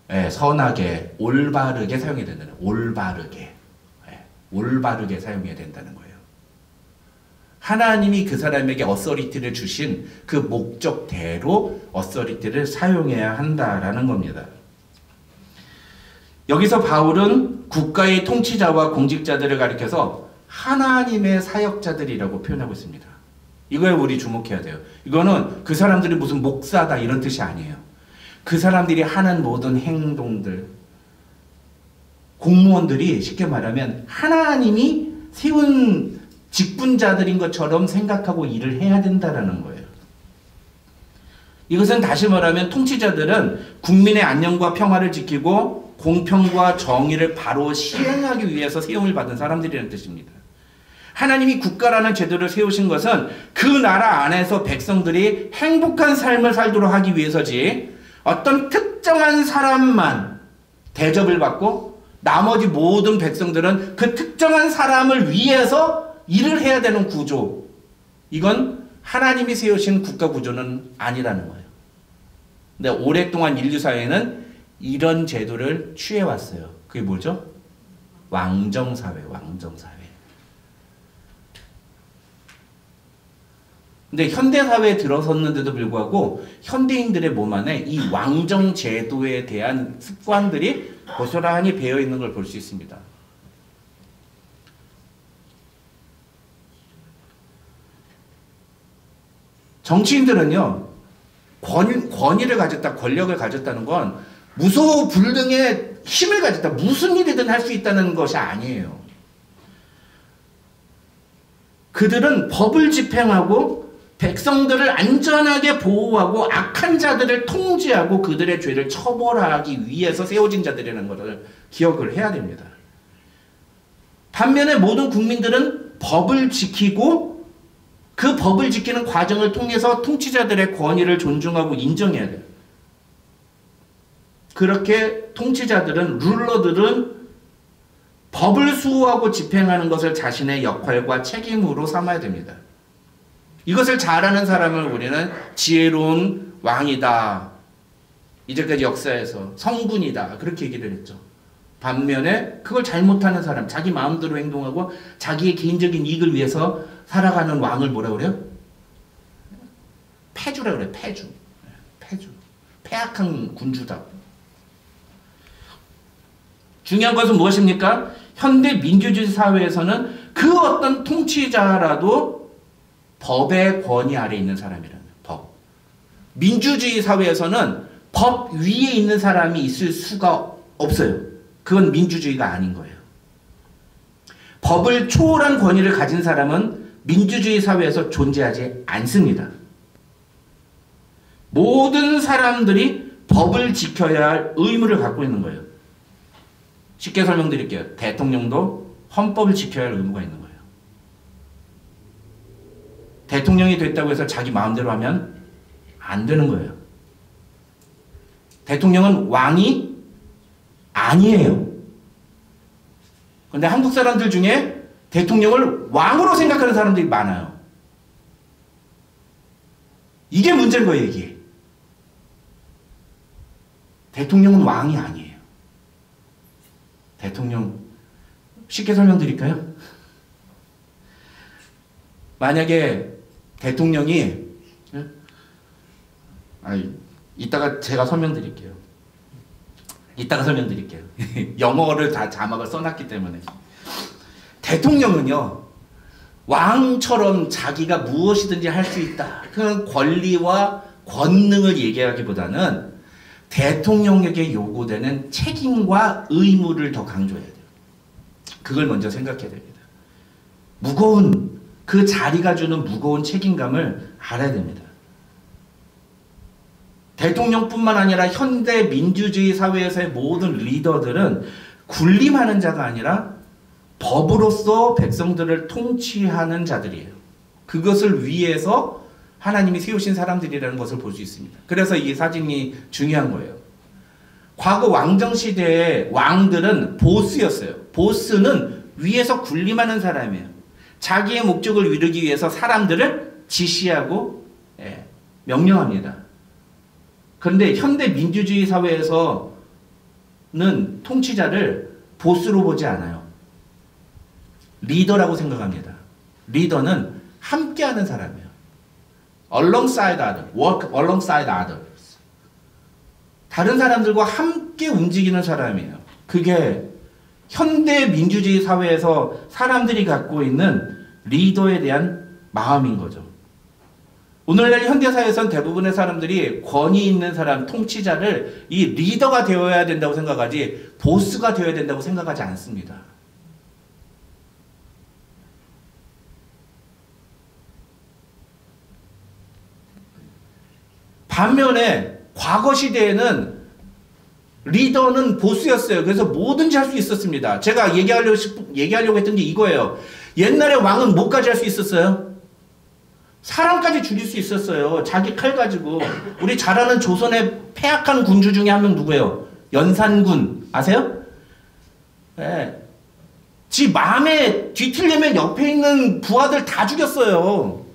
[SPEAKER 1] 네, 선하게, 올바르게 사용해야 된다는 거예요. 올바르게. 네, 올바르게 사용해야 된다는 거예요. 하나님이 그 사람에게 어서리티를 주신 그 목적대로 어서리티를 사용해야 한다라는 겁니다. 여기서 바울은 국가의 통치자와 공직자들을 가리켜서 하나님의 사역자들이라고 표현하고 있습니다. 이거에 우리 주목해야 돼요. 이거는 그 사람들이 무슨 목사다 이런 뜻이 아니에요. 그 사람들이 하는 모든 행동들, 공무원들이 쉽게 말하면 하나님이 세운 직분자들인 것처럼 생각하고 일을 해야 된다는 거예요. 이것은 다시 말하면 통치자들은 국민의 안녕과 평화를 지키고 공평과 정의를 바로 시행하기 위해서 세움을 받은 사람들이라는 뜻입니다. 하나님이 국가라는 제도를 세우신 것은 그 나라 안에서 백성들이 행복한 삶을 살도록 하기 위해서지 어떤 특정한 사람만 대접을 받고 나머지 모든 백성들은 그 특정한 사람을 위해서 일을 해야 되는 구조, 이건 하나님이 세우신 국가 구조는 아니라는 거예요. 근데 오랫동안 인류 사회는 이런 제도를 취해왔어요. 그게 뭐죠? 왕정사회, 왕정사회. 근데 현대사회에 들어섰는데도 불구하고 현대인들의 몸 안에 이 왕정제도에 대한 습관들이 고스란히 배어있는 걸 볼 수 있습니다. 정치인들은요, 권위를 가졌다, 권력을 가졌다는 건 무소불능의 힘을 가졌다, 무슨 일이든 할 수 있다는 것이 아니에요. 그들은 법을 집행하고 백성들을 안전하게 보호하고 악한 자들을 통제하고 그들의 죄를 처벌하기 위해서 세워진 자들이라는 것을 기억을 해야 됩니다. 반면에 모든 국민들은 법을 지키고 그 법을 지키는 과정을 통해서 통치자들의 권위를 존중하고 인정해야 돼요. 그렇게 통치자들은, 룰러들은 법을 수호하고 집행하는 것을 자신의 역할과 책임으로 삼아야 됩니다. 이것을 잘하는 사람을 우리는 지혜로운 왕이다, 이제까지 역사에서 성군이다, 그렇게 얘기를 했죠. 반면에 그걸 잘못하는 사람, 자기 마음대로 행동하고 자기의 개인적인 이익을 위해서 살아가는 왕을 뭐라 그래요? 패주라 그래요. 패주. 패주. 패악한 군주다. 중요한 것은 무엇입니까? 현대 민주주의 사회에서는 그 어떤 통치자라도 법의 권위 아래 있는 사람이라는 법. 민주주의 사회에서는 법 위에 있는 사람이 있을 수가 없어요. 그건 민주주의가 아닌 거예요. 법을 초월한 권위를 가진 사람은 민주주의 사회에서 존재하지 않습니다. 모든 사람들이 법을 지켜야 할 의무를 갖고 있는 거예요. 쉽게 설명드릴게요. 대통령도 헌법을 지켜야 할 의무가 있는 거예요. 대통령이 됐다고 해서 자기 마음대로 하면 안 되는 거예요. 대통령은 왕이 아니에요. 그런데 한국 사람들 중에 대통령을 왕으로 생각하는 사람들이 많아요. 이게 문제인 거예요, 이게. 대통령은 왕이 아니에요. 대통령, 쉽게 설명드릴까요? 만약에 대통령이, 이따가 제가 설명드릴게요. 이따가 설명드릴게요. 영어를 다 자막을 써놨기 때문에. 대통령은요, 왕처럼 자기가 무엇이든지 할 수 있다, 그런 권리와 권능을 얘기하기보다는 대통령에게 요구되는 책임과 의무를 더 강조해야 돼요. 그걸 먼저 생각해야 됩니다. 무거운, 그 자리가 주는 무거운 책임감을 알아야 됩니다. 대통령뿐만 아니라 현대 민주주의 사회에서의 모든 리더들은 군림하는 자가 아니라 법으로서 백성들을 통치하는 자들이에요. 그것을 위해서 하나님이 세우신 사람들이라는 것을 볼 수 있습니다. 그래서 이 사진이 중요한 거예요. 과거 왕정시대의 왕들은 보스였어요. 보스는 위에서 군림하는 사람이에요. 자기의 목적을 이루기 위해서 사람들을 지시하고 명령합니다. 그런데 현대 민주주의 사회에서는 통치자를 보스로 보지 않아요. 리더라고 생각합니다. 리더는 함께하는 사람이에요. Alongside others, work alongside others. 다른 사람들과 함께 움직이는 사람이에요. 그게 현대 민주주의 사회에서 사람들이 갖고 있는 리더에 대한 마음인 거죠. 오늘날 현대사회에서는 대부분의 사람들이 권위 있는 사람, 통치자를 이 리더가 되어야 된다고 생각하지 보스가 되어야 된다고 생각하지 않습니다. 반면에 과거 시대에는 리더는 보스였어요. 그래서 뭐든지 할 수 있었습니다. 제가 얘기하려고 했던 게 이거예요. 옛날에 왕은 뭐까지 할 수 있었어요? 사람까지 죽일 수 있었어요. 자기 칼 가지고. 우리 잘 아는 조선의 패악한 군주 중에 한 명 누구예요? 연산군. 아세요? 네. 지 마음에 뒤틀리면 옆에 있는 부하들 다 죽였어요.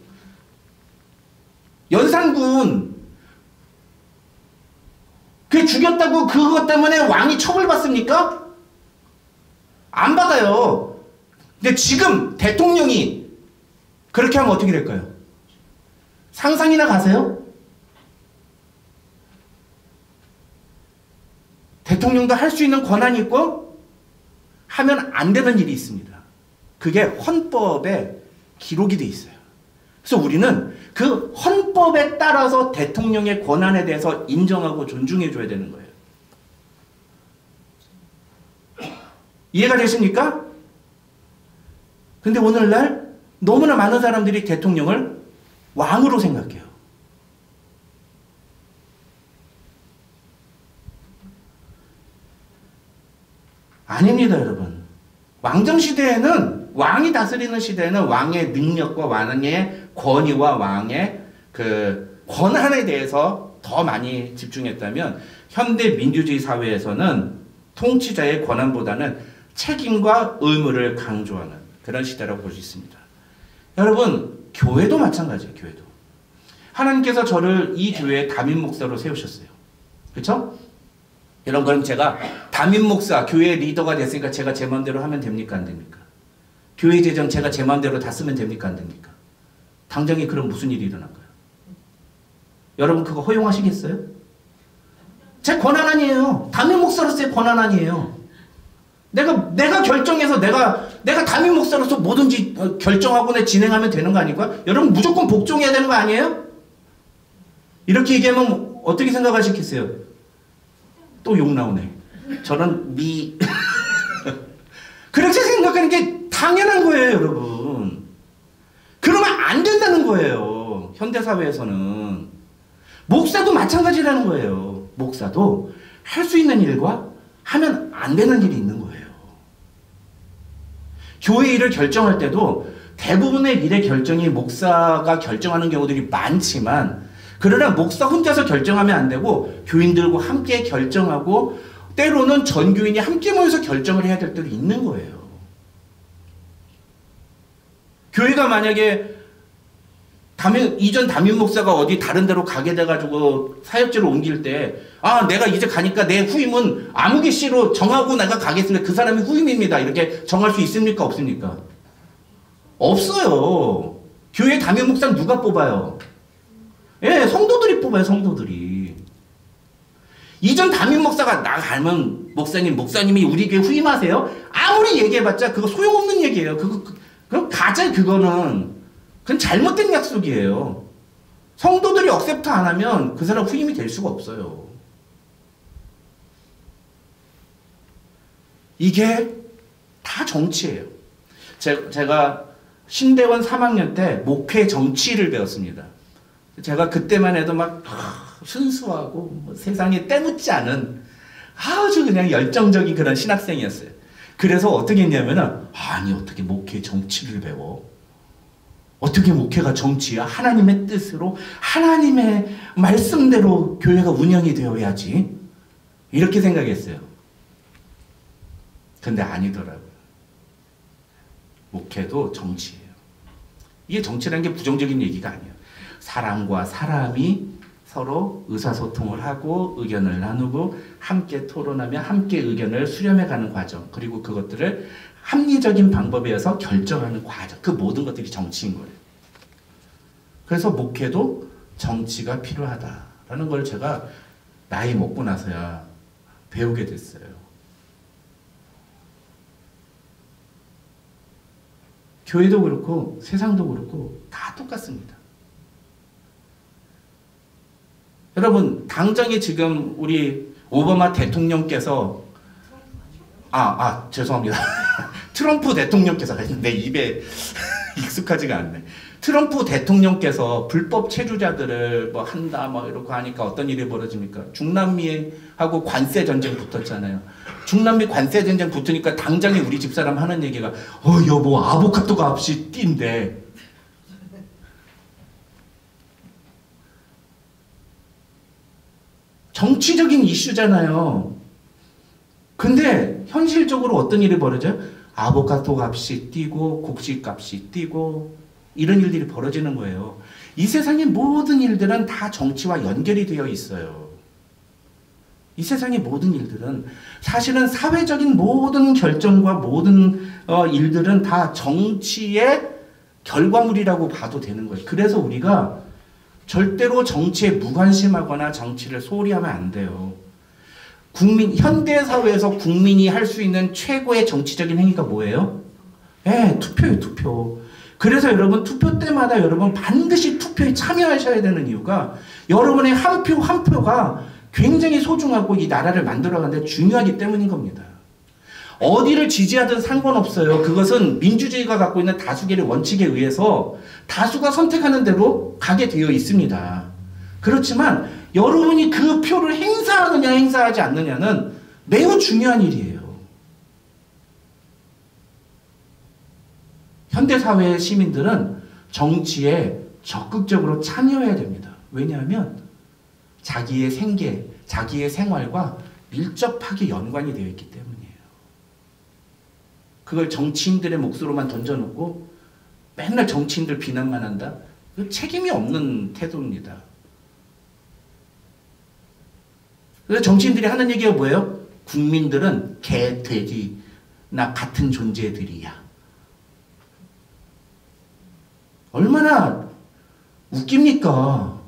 [SPEAKER 1] 연산군. 그 죽였다고 그것 때문에 왕이 처벌받습니까? 안 받아요. 근데 지금 대통령이 그렇게 하면 어떻게 될까요? 상상이나 가세요? 대통령도 할 수 있는 권한이 있고 하면 안 되는 일이 있습니다. 그게 헌법에 기록이 돼 있어요. 그래서 우리는 그 헌법에 따라서 대통령의 권한에 대해서 인정하고 존중해 줘야 되는 거예요. 이해가 되십니까? 근데 오늘날 너무나 많은 사람들이 대통령을 왕으로 생각해요. 아닙니다, 여러분. 왕정시대에는, 왕이 다스리는 시대에는 왕의 능력과 왕의 권위와 왕의 그 권한에 대해서 더 많이 집중했다면, 현대 민주주의 사회에서는 통치자의 권한보다는 책임과 의무를 강조하는 그런 시대라고 볼 수 있습니다. 여러분, 교회도 마찬가지예요. 교회도. 하나님께서 저를 이 교회의 담임 목사로 세우셨어요. 그렇죠? 여러분, 그럼 제가 담임 목사, 교회 리더가 됐으니까 제가 제 마음대로 하면 됩니까? 안 됩니까? 교회 재정 제가 제 마음대로 다 쓰면 됩니까? 안 됩니까? 당장에 그럼 무슨 일이 일어날까요? 여러분, 그거 허용하시겠어요? 제 권한 아니에요. 담임 목사로서의 권한 아니에요. 내가 결정해서 내가 담임 목사로서 뭐든지 결정하고 진행하면 되는 거 아닐까? 여러분, 무조건 복종해야 되는 거 아니에요? 이렇게 얘기하면 어떻게 생각하시겠어요? 또 욕 나오네. 저는 그렇게 생각하는 게 당연한 거예요, 여러분. 그러면 안 된다는 거예요. 현대사회에서는. 목사도 마찬가지라는 거예요. 목사도 할 수 있는 일과 하면 안 되는 일이 있는 거예요. 교회 일을 결정할 때도 대부분의 일의 결정이 목사가 결정하는 경우들이 많지만, 그러나 목사 혼자서 결정하면 안 되고 교인들과 함께 결정하고 때로는 전교인이 함께 모여서 결정을 해야 될 때도 있는 거예요. 교회가 만약에 이전 담임 목사가 어디 다른 데로 가게 돼가지고 사역지로 옮길 때, 내가 이제 가니까 내 후임은 아무개 씨로 정하고 내가 가겠습니다. 그 사람이 후임입니다. 이렇게 정할 수 있습니까? 없습니까? 없어요. 교회 담임 목사는 누가 뽑아요? 예, 성도들이 뽑아요, 성도들이. 이전 담임 목사가 나가면 목사님이 우리 교회 후임하세요? 아무리 얘기해봤자 그거 소용없는 얘기예요. 그거 가짜 그거는 그건 잘못된 약속이에요. 성도들이 억셉트 안 하면 그 사람 후임이 될 수가 없어요. 이게 다 정치예요. 제가 신대원 3학년 때 목회 정치를 배웠습니다. 제가 그때만 해도 막 순수하고 세상에 때묻지 않은 아주 그냥 열정적인 그런 신학생이었어요. 그래서 어떻게 했냐면은 아니 어떻게 목회 정치를 배워? 어떻게 목회가 정치야? 하나님의 뜻으로 하나님의 말씀대로 교회가 운영이 되어야지. 이렇게 생각했어요. 근데 아니더라고요. 목회도 정치예요. 이게 정치라는 게 부정적인 얘기가 아니에요. 사람과 사람이 서로 의사소통을 하고 의견을 나누고 함께 토론하며 함께 의견을 수렴해가는 과정, 그리고 그것들을 합리적인 방법에 의해서 결정하는 과정, 그 모든 것들이 정치인 거예요. 그래서 목회도 정치가 필요하다라는 걸 제가 나이 먹고 나서야 배우게 됐어요. 교회도 그렇고 세상도 그렇고 다 똑같습니다. 여러분, 당장에 지금 우리 오바마 대통령께서 죄송합니다. 트럼프 대통령께서 내 입에 익숙하지가 않네. 트럼프 대통령께서 불법 체류자들을 뭐 한다 뭐 이렇게 하니까 어떤 일이 벌어집니까? 중남미하고 관세 전쟁 붙었잖아요. 중남미 관세 전쟁 붙으니까 당장에 우리 집사람 하는 얘기가 여보 아보카도 값이 뛴대. 정치적인 이슈잖아요. 근데 현실적으로 어떤 일이 벌어져요? 아보카도 값이 뛰고 곡식 값이 뛰고 이런 일들이 벌어지는 거예요. 이 세상의 모든 일들은 다 정치와 연결이 되어 있어요. 이 세상의 모든 일들은 사실은 사회적인 모든 결정과 모든 일들은 다 정치의 결과물이라고 봐도 되는 거예요. 그래서 우리가 절대로 정치에 무관심하거나 정치를 소홀히 하면 안 돼요. 현대사회에서 국민이 할 수 있는 최고의 정치적인 행위가 뭐예요? 투표예요, 투표. 그래서 여러분 투표 때마다 여러분 반드시 투표에 참여하셔야 되는 이유가 여러분의 한 표 한 표가 굉장히 소중하고 이 나라를 만들어가는데 중요하기 때문인 겁니다. 어디를 지지하든 상관없어요. 그것은 민주주의가 갖고 있는 다수결의 원칙에 의해서 다수가 선택하는 대로 가게 되어 있습니다. 그렇지만 여러분이 그 표를 행사하느냐 행사하지 않느냐는 매우 중요한 일이에요. 현대사회의 시민들은 정치에 적극적으로 참여해야 됩니다. 왜냐하면 자기의 생계, 자기의 생활과 밀접하게 연관이 되어 있기 때문이에요. 그걸 정치인들의 몫으로만 던져놓고 맨날 정치인들 비난만 한다? 그 책임이 없는 태도입니다. 그래서 정치인들이 하는 얘기가 뭐예요? 국민들은 개, 돼지나 같은 존재들이야. 얼마나 웃깁니까?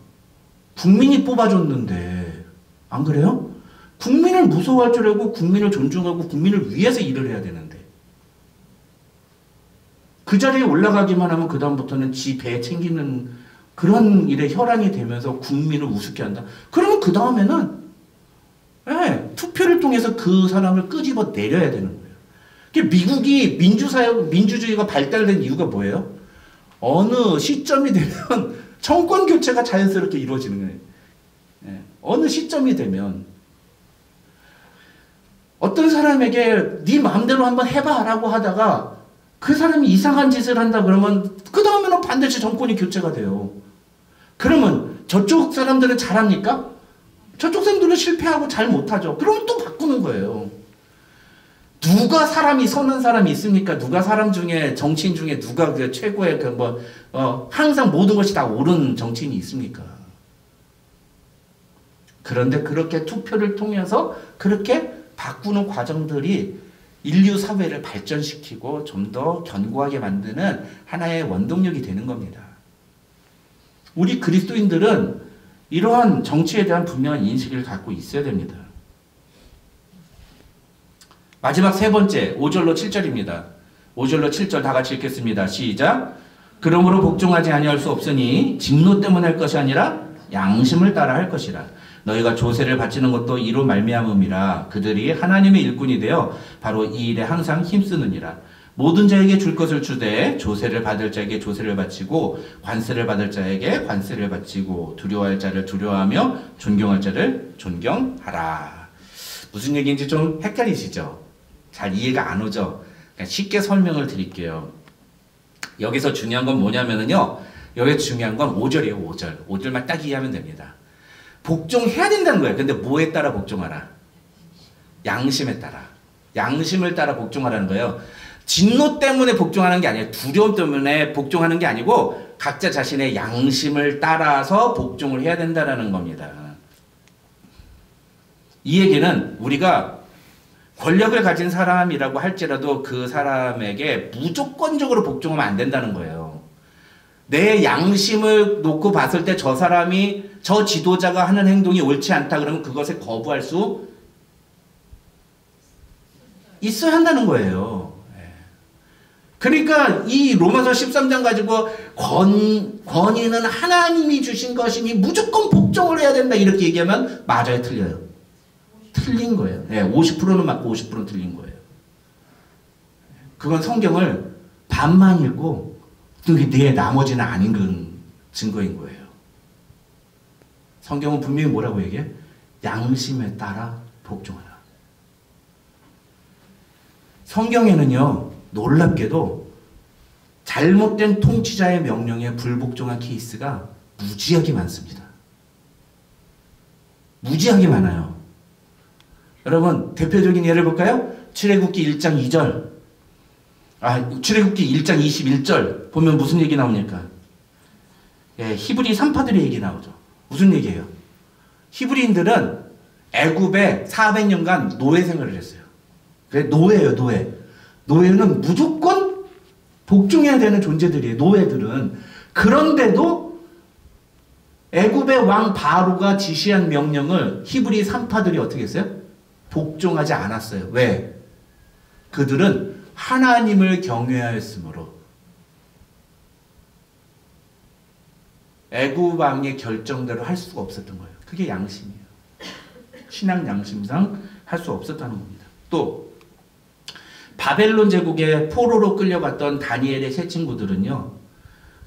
[SPEAKER 1] 국민이 뽑아줬는데 안 그래요? 국민을 무서워할 줄 알고 국민을 존중하고 국민을 위해서 일을 해야 되는데 그 자리에 올라가기만 하면 그 다음부터는 지 배 챙기는 그런 일에 혈안이 되면서 국민을 우습게 한다. 그러면 그 다음에는 투표를 통해서 그 사람을 끄집어 내려야 되는 거예요. 미국이 민주주의가 발달된 이유가 뭐예요? 어느 시점이 되면 정권 교체가 자연스럽게 이루어지는 거예요. 어느 시점이 되면 어떤 사람에게 네 마음대로 한번 해봐 라고 하다가 그 사람이 이상한 짓을 한다 그러면 그 다음에는 반드시 정권이 교체가 돼요. 그러면 저쪽 사람들은 잘합니까? 저쪽 사람들은 실패하고 잘 못하죠. 그러면 또 바꾸는 거예요. 누가 사람이 선한 사람이 있습니까? 누가 사람 중에 정치인 중에 누가 그 최고의 항상 모든 것이 다 옳은 정치인이 있습니까? 그런데 그렇게 투표를 통해서 그렇게 바꾸는 과정들이 인류 사회를 발전시키고 좀 더 견고하게 만드는 하나의 원동력이 되는 겁니다. 우리 그리스도인들은 이러한 정치에 대한 분명한 인식을 갖고 있어야 됩니다. 마지막 세 번째 5절로 7절입니다. 5절로 7절 다 같이 읽겠습니다. 시작. 그러므로 복종하지 아니할 수 없으니 진노 때문에 할 것이 아니라 양심을 따라 할 것이라. 너희가 조세를 바치는 것도 이로 말미암음이라. 그들이 하나님의 일꾼이 되어 바로 이 일에 항상 힘쓰느니라. 모든 자에게 줄 것을 주되 조세를 받을 자에게 조세를 바치고 관세를 받을 자에게 관세를 바치고 두려워할 자를 두려워하며 존경할 자를 존경하라. 무슨 얘기인지 좀 헷갈리시죠? 잘 이해가 안 오죠? 그러니까 쉽게 설명을 드릴게요. 여기서 중요한 건 뭐냐면요. 여기 중요한 건 5절이에요. 5절. 5절만 딱 이해하면 됩니다. 복종해야 된다는 거예요. 근데 뭐에 따라 복종하라? 양심에 따라. 양심을 따라 복종하라는 거예요. 진노 때문에 복종하는 게 아니에요. 두려움 때문에 복종하는 게 아니고 각자 자신의 양심을 따라서 복종을 해야 된다는 겁니다. 이 얘기는 우리가 권력을 가진 사람이라고 할지라도 그 사람에게 무조건적으로 복종하면 안 된다는 거예요. 내 양심을 놓고 봤을 때 저 사람이 저 지도자가 하는 행동이 옳지 않다 그러면 그것에 거부할 수 있어야 한다는 거예요. 그러니까 이 로마서 13장 가지고 권위는 하나님이 주신 것이니 무조건 복종을 해야 된다 이렇게 얘기하면 맞아요, 틀려요? 틀린 거예요. 50%는 맞고 50%는 틀린 거예요. 그건 성경을 반만 읽고 내 나머지는 아닌 건 증거인 거예요. 성경은 분명히 뭐라고 얘기해? 양심에 따라 복종하라. 성경에는요, 놀랍게도 잘못된 통치자의 명령에 불복종한 케이스가 무지하게 많습니다. 무지하게 많아요. 여러분, 대표적인 예를 볼까요? 출애굽기 1장 2절. 출애굽기 1장 21절 보면 무슨 얘기 나옵니까? 히브리 산파들의 얘기 나오죠. 무슨 얘기예요? 히브리인들은 애굽에 400년간 노예 생활을 했어요. 그래, 노예예요, 노예. 노예는 무조건 복종해야 되는 존재들이에요, 노예들은. 그런데도 애굽의 왕 바로가 지시한 명령을 히브리 산파들이 어떻게 했어요? 복종하지 않았어요. 왜? 그들은 하나님을 경외하였으므로 애굽 왕의 결정대로 할 수가 없었던 거예요. 그게 양심이에요. 신앙 양심상 할 수 없었다는 겁니다. 또 바벨론 제국의 포로로 끌려갔던 다니엘의 세 친구들은요,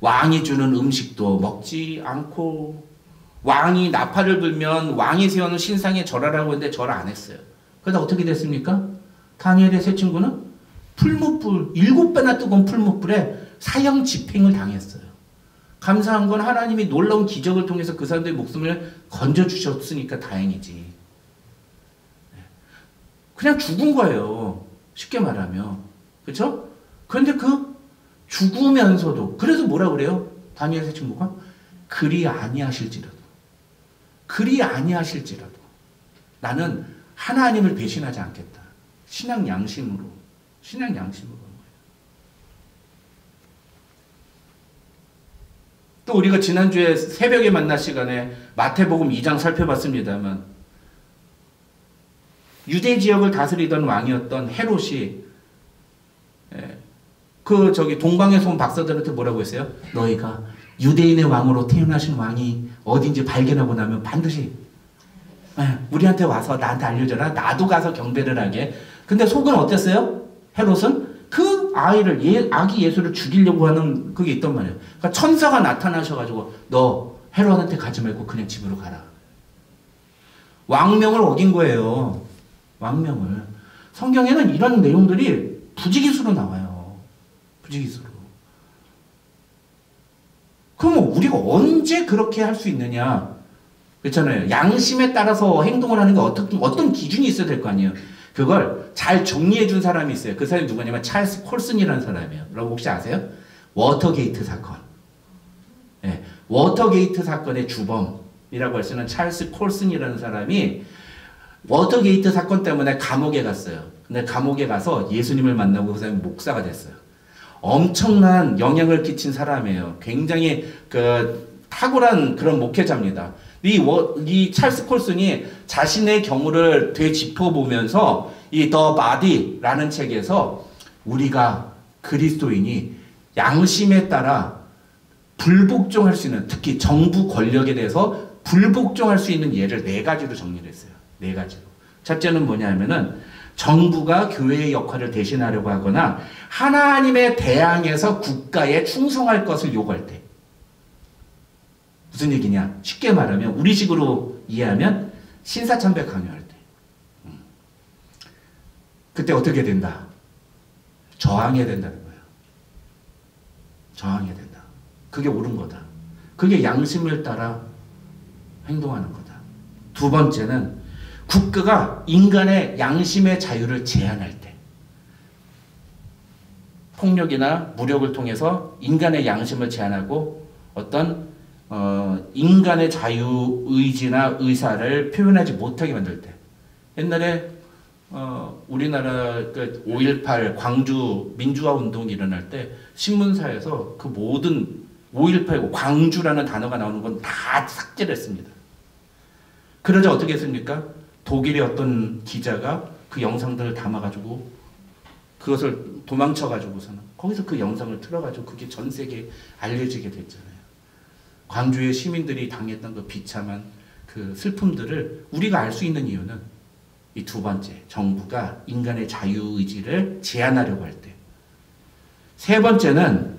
[SPEAKER 1] 왕이 주는 음식도 먹지 않고 왕이 나팔을 불면 왕이 세우는 신상에 절하라고 했는데 절 안 했어요. 그러다 어떻게 됐습니까? 다니엘의 세 친구는 풀무불, 7배나 뜨거운 풀무불에 사형 집행을 당했어요. 감사한 건 하나님이 놀라운 기적을 통해서 그 사람들의 목숨을 건져주셨으니까 다행이지. 그냥 죽은 거예요. 쉽게 말하면. 그렇죠? 그런데 그 죽으면서도, 그래서 뭐라 그래요? 다니엘 세 친구가? 그리 아니하실지라도 나는 하나님을 배신하지 않겠다. 신앙 양심으로 한 거예요. 또 우리가 지난주에 새벽에 만날 시간에 마태복음 2장 살펴봤습니다만, 유대 지역을 다스리던 왕이었던 헤롯이 동방에서 온 박사들한테 뭐라고 했어요? 너희가 유대인의 왕으로 태어나신 왕이 어딘지 발견하고 나면 반드시 우리한테 와서 나한테 알려줘라. 나도 가서 경배를 하게. 근데 속은 어땠어요? 헤롯은 그 아이를, 아기 예수를 죽이려고 하는 그게 있단 말이에요. 그러니까 천사가 나타나셔가지고 너 헤롯한테 가지 말고 그냥 집으로 가라. 왕명을 어긴 거예요. 왕명을. 성경에는 이런 내용들이 부지기수로 나와요. 부지기수로. 그럼 우리가 언제 그렇게 할 수 있느냐? 그렇잖아요. 양심에 따라서 행동을 하는 게 어떤 기준이 있어야 될 거 아니에요. 그걸 잘 정리해 준 사람이 있어요. 그 사람이 누구냐면 찰스 콜슨이라는 사람이에요. 여러분 혹시 아세요? 워터게이트 사건. 워터게이트 사건의 주범이라고 할 수 있는 찰스 콜슨이라는 사람이 워터게이트 사건 때문에 감옥에 갔어요. 근데 감옥에 가서 예수님을 만나고 그 사람이 목사가 됐어요. 엄청난 영향을 끼친 사람이에요. 굉장히 탁월한 그런 목회자입니다. 이 찰스 콜슨이 자신의 경우를 되짚어보면서 이 The Body라는 책에서 우리가 그리스도인이 양심에 따라 불복종할 수 있는, 특히 정부 권력에 대해서 불복종할 수 있는 예를 4가지로 정리를 했어요. 4가지로. 첫째는 뭐냐면은 정부가 교회의 역할을 대신하려고 하거나 하나님에 대항해서 국가에 충성할 것을 요구할 때. 무슨 얘기냐? 쉽게 말하면 우리식으로 이해하면 신사참배 강요할 때. 그때 어떻게 된다? 저항해야 된다는 거예요. 저항해야 된다. 그게 옳은 거다. 그게 양심을 따라 행동하는 거다. 두 번째는 국가가 인간의 양심의 자유를 제한할 때, 폭력이나 무력을 통해서 인간의 양심을 제한하고 어떤 인간의 자유 의지나 의사를 표현하지 못하게 만들 때. 옛날에 우리나라 그 5.18 광주 민주화 운동이 일어날 때 신문사에서 그 모든 5.18 광주라는 단어가 나오는 건 다 삭제를 했습니다. 그러자 어떻게 했습니까? 독일의 어떤 기자가 그 영상들을 담아가지고 그것을 도망쳐가지고서는 거기서 그 영상을 틀어가지고 그게 전 세계에 알려지게 됐잖아요. 광주의 시민들이 당했던 그 비참한 그 슬픔들을 우리가 알 수 있는 이유는 이 두 번째, 정부가 인간의 자유의지를 제한하려고 할 때. 세 번째는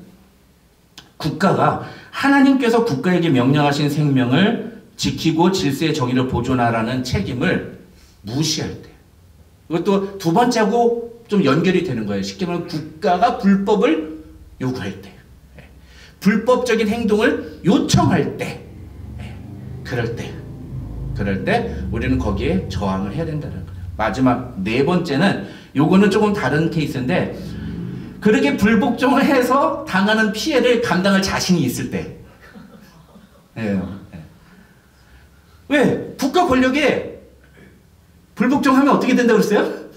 [SPEAKER 1] 국가가 하나님께서 국가에게 명령하신 생명을 지키고 질서의 정의를 보존하라는 책임을 무시할 때. 이것도 두 번째하고 좀 연결이 되는 거예요. 쉽게 말하면 국가가 불법을 요구할 때. 불법적인 행동을 요청할 때. 그럴 때 우리는 거기에 저항을 해야 된다는 거예요. 마지막 4번째는 요거는 조금 다른 케이스인데 그렇게 불복종을 해서 당하는 피해를 감당할 자신이 있을 때. 왜? 국가 권력에 불복종하면 어떻게 된다고 그랬어요?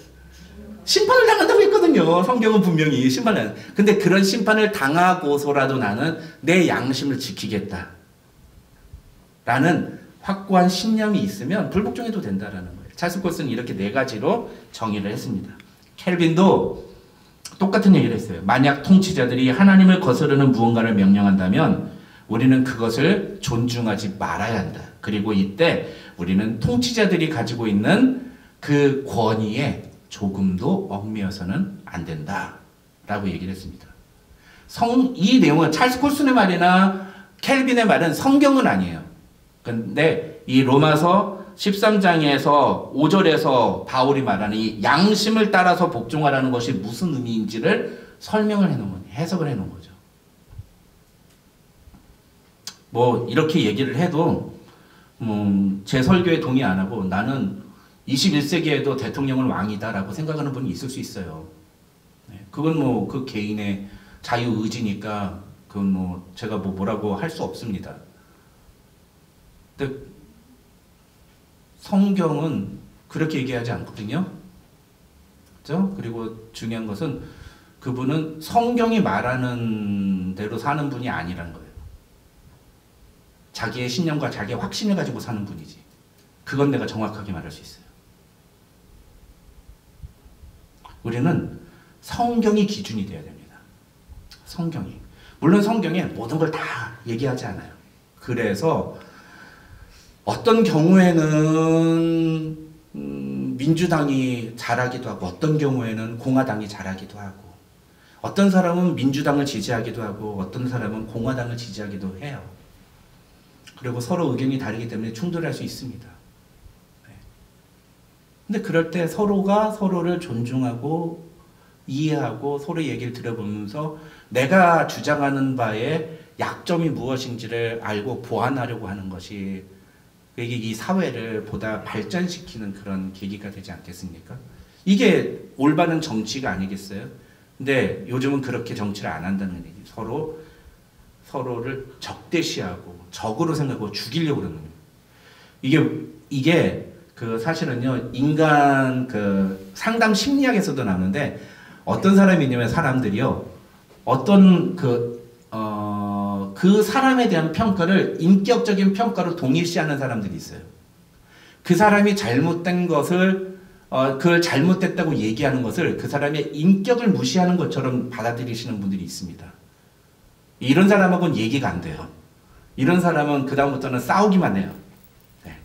[SPEAKER 1] 심판을 당한다고 했거든요. 성경은 분명히 심판을. 근데 그런 심판을 당하고서라도 나는 내 양심을 지키겠다. 라는 확고한 신념이 있으면 불복종해도 된다라는 거예요. 찰스 콜슨은 이렇게 4가지로 정의를 했습니다. 켈빈도 똑같은 얘기를 했어요. 만약 통치자들이 하나님을 거스르는 무언가를 명령한다면 우리는 그것을 존중하지 말아야 한다. 그리고 이때 우리는 통치자들이 가지고 있는 그 권위에 조금도 얽매여서는 안 된다. 라고 얘기를 했습니다. 이 내용은 찰스 콜슨의 말이나 켈빈의 말은 성경은 아니에요. 근데 이 로마서 13장에서 5절에서 바울이 말하는 이 양심을 따라서 복종하라는 것이 무슨 의미인지를 설명을 해놓은 거예요. 해석을 해놓은 거죠. 뭐 이렇게 얘기를 해도 제 설교에 동의 안 하고 나는 21세기에도 대통령은 왕이다라고 생각하는 분이 있을 수 있어요. 그건 뭐 그 개인의 자유의지니까 그건 뭐 제가 뭐라고 할 수 없습니다. 근데 성경은 그렇게 얘기하지 않거든요. 그렇죠? 그리고 중요한 것은 그분은 성경이 말하는 대로 사는 분이 아니란 거예요. 자기의 신념과 자기의 확신을 가지고 사는 분이지. 그건 내가 정확하게 말할 수 있어요. 우리는 성경이 기준이 되어야 됩니다. 성경이. 물론 성경에 모든 걸 다 얘기하지 않아요. 그래서 어떤 경우에는 민주당이 잘하기도 하고 어떤 경우에는 공화당이 잘하기도 하고 어떤 사람은 민주당을 지지하기도 하고 어떤 사람은 공화당을 지지하기도 해요. 그리고 서로 의견이 다르기 때문에 충돌할 수 있습니다. 근데 그럴 때 서로가 서로를 존중하고 이해하고 서로의 얘기를 들어보면서 내가 주장하는 바의 약점이 무엇인지를 알고 보완하려고 하는 것이 이게 이 사회를 보다 발전시키는 그런 계기가 되지 않겠습니까? 이게 올바른 정치가 아니겠어요? 근데 요즘은 그렇게 정치를 안 한다는 얘기. 서로를 적대시하고 적으로 생각하고 죽이려고 그러는 거예요. 이게 그 사실은요 인간 그 상담 심리학에서도 나오는데 어떤 사람이 있냐면 사람들이요 어떤 그 사람에 대한 평가를 인격적인 평가로 동일시하는 사람들이 있어요. 그 사람이 잘못된 것을 그걸 잘못됐다고 얘기하는 것을 그 사람의 인격을 무시하는 것처럼 받아들이시는 분들이 있습니다. 이런 사람하고는 얘기가 안 돼요. 이런 사람은 그 다음부터는 싸우기만 해요. 네.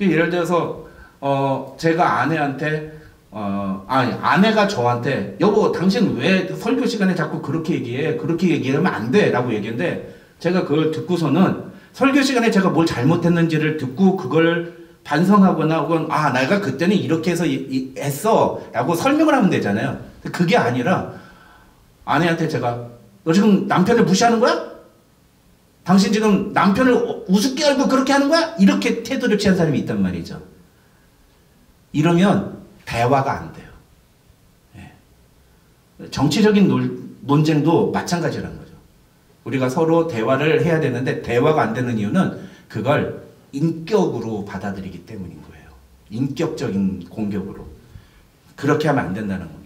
[SPEAKER 1] 예를 들어서 제가 아내한테 아내가 저한테 여보 당신 왜 설교 시간에 자꾸 그렇게 얘기해? 그렇게 얘기하면 안 돼 라고 얘기했는데 제가 그걸 듣고서는 설교 시간에 제가 뭘 잘못했는지를 듣고 그걸 반성하거나 혹은 내가 그때는 이렇게 해서 했어 라고 설명을 하면 되잖아요. 그게 아니라 아내한테 제가 너 지금 남편을 무시하는 거야? 당신 지금 남편을 우습게 알고 그렇게 하는 거야? 이렇게 태도를 취한 사람이 있단 말이죠. 이러면 대화가 안 돼요. 예. 정치적인 논쟁도 마찬가지라는 거죠. 우리가 서로 대화를 해야 되는데 대화가 안 되는 이유는 그걸 인격으로 받아들이기 때문인 거예요. 인격적인 공격으로. 그렇게 하면 안 된다는 겁니다.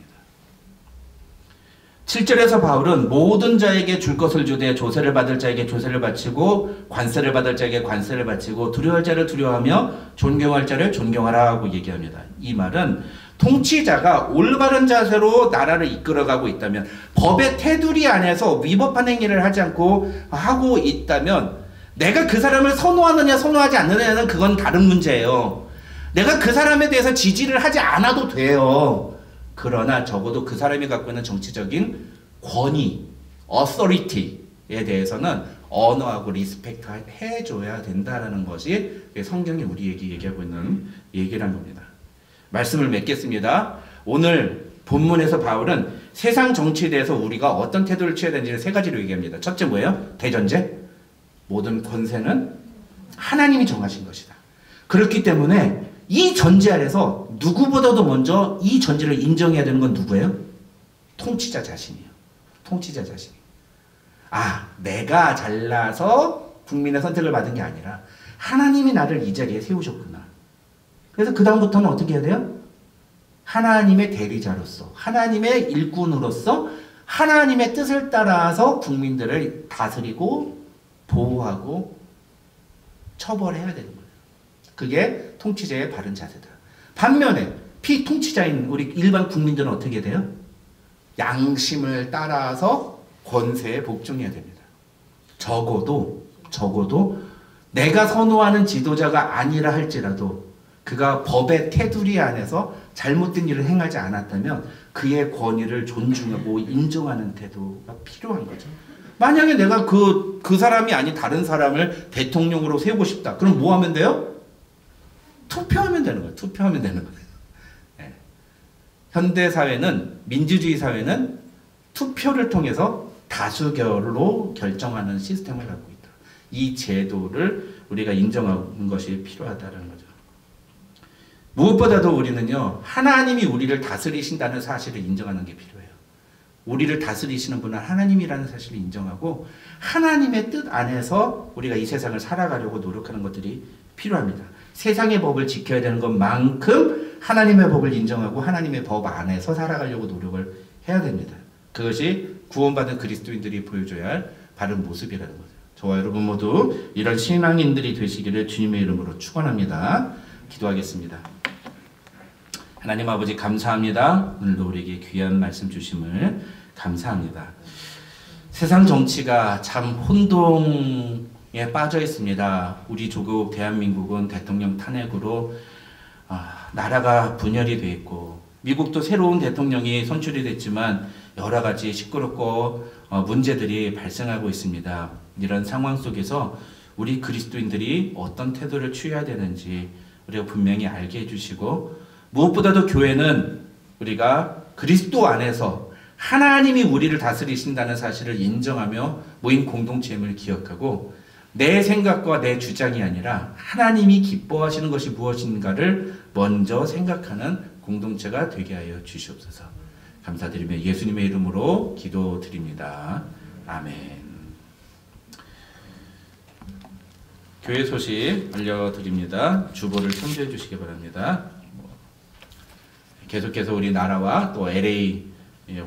[SPEAKER 1] 7절에서 바울은 모든 자에게 줄 것을 주되 조세를 받을 자에게 조세를 바치고 관세를 받을 자에게 관세를 바치고 두려워할 자를 두려워하며 존경할 자를 존경하라고 얘기합니다. 이 말은 통치자가 올바른 자세로 나라를 이끌어가고 있다면 법의 테두리 안에서 위법한 행위를 하지 않고 하고 있다면 내가 그 사람을 선호하느냐 선호하지 않느냐는 그건 다른 문제예요. 내가 그 사람에 대해서 지지를 하지 않아도 돼요. 그러나 적어도 그 사람이 갖고 있는 정치적인 권위, authority에 대해서는 언어하고 리스펙트 해줘야 된다는 것이 성경이 우리에게 얘기하고 있는 얘기란 겁니다. 말씀을 맺겠습니다. 오늘 본문에서 바울은 세상 정치에 대해서 우리가 어떤 태도를 취해야 되는지 세 가지로 얘기합니다. 첫째 뭐예요? 대전제. 모든 권세는 하나님이 정하신 것이다. 그렇기 때문에 이 전제 아래서 누구보다도 먼저 이 전제를 인정해야 되는 건 누구예요? 통치자 자신이에요. 통치자 자신이. 내가 잘나서 국민의 선택을 받은 게 아니라 하나님이 나를 이 자리에 세우셨구나. 그래서 그 다음부터는 어떻게 해야 돼요? 하나님의 대리자로서, 하나님의 일꾼으로서 하나님의 뜻을 따라서 국민들을 다스리고 보호하고 처벌해야 되는 거예요. 그게 통치자의 바른 자세다. 반면에 피통치자인 우리 일반 국민들은 어떻게 돼요? 양심을 따라서 권세에 복종해야 됩니다. 적어도 내가 선호하는 지도자가 아니라 할지라도 그가 법의 테두리 안에서 잘못된 일을 행하지 않았다면 그의 권위를 존중하고 인정하는 태도가 필요한 거죠. 만약에 내가 그 사람이 아닌 다른 사람을 대통령으로 세우고 싶다. 그럼 뭐 하면 돼요? 투표하면 되는 거예요. 투표하면 되는 거예요. 네. 현대 사회는, 민주주의 사회는 투표를 통해서 다수결로 결정하는 시스템을 갖고 있다. 이 제도를 우리가 인정하는 것이 필요하다는 거죠. 무엇보다도 우리는요, 하나님이 우리를 다스리신다는 사실을 인정하는 게 필요해요. 우리를 다스리시는 분은 하나님이라는 사실을 인정하고 하나님의 뜻 안에서 우리가 이 세상을 살아가려고 노력하는 것들이 필요합니다. 세상의 법을 지켜야 되는 것만큼 하나님의 법을 인정하고 하나님의 법 안에서 살아가려고 노력을 해야 됩니다. 그것이 구원받은 그리스도인들이 보여줘야 할 바른 모습이라는 거죠. 저와 여러분 모두 이런 신앙인들이 되시기를 주님의 이름으로 축원합니다. 기도하겠습니다. 하나님 아버지 감사합니다. 오늘도 우리에게 귀한 말씀 주심을 감사합니다. 세상 정치가 참 혼동에 빠져 있습니다. 우리 조국 대한민국은 대통령 탄핵으로 나라가 분열이 돼 있고 미국도 새로운 대통령이 선출이 됐지만 여러 가지 시끄럽고 문제들이 발생하고 있습니다. 이런 상황 속에서 우리 그리스도인들이 어떤 태도를 취해야 되는지 우리가 분명히 알게 해주시고 무엇보다도 교회는 우리가 그리스도 안에서 하나님이 우리를 다스리신다는 사실을 인정하며 모인 공동체임을 기억하고 내 생각과 내 주장이 아니라 하나님이 기뻐하시는 것이 무엇인가를 먼저 생각하는 공동체가 되게 하여 주시옵소서. 감사드리며 예수님의 이름으로 기도드립니다. 아멘. 교회 소식 알려드립니다. 주보를 참조해 주시기 바랍니다. 계속해서 우리 나라와 또 LA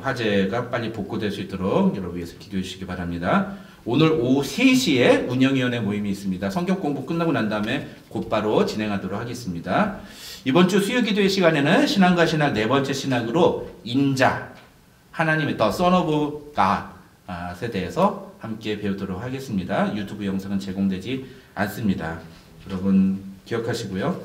[SPEAKER 1] 화재가 빨리 복구될 수 있도록 여러분 위해서 기도해 주시기 바랍니다. 오늘 오후 3시에 운영위원회 모임이 있습니다. 성경 공부 끝나고 난 다음에 곧바로 진행하도록 하겠습니다. 이번 주 수요 기도의 시간에는 신앙과 신학 네 번째 신학으로 인자, 하나님의 The Son of God에 대해서 함께 배우도록 하겠습니다. 유튜브 영상은 제공되지 않습니다. 여러분 기억하시고요.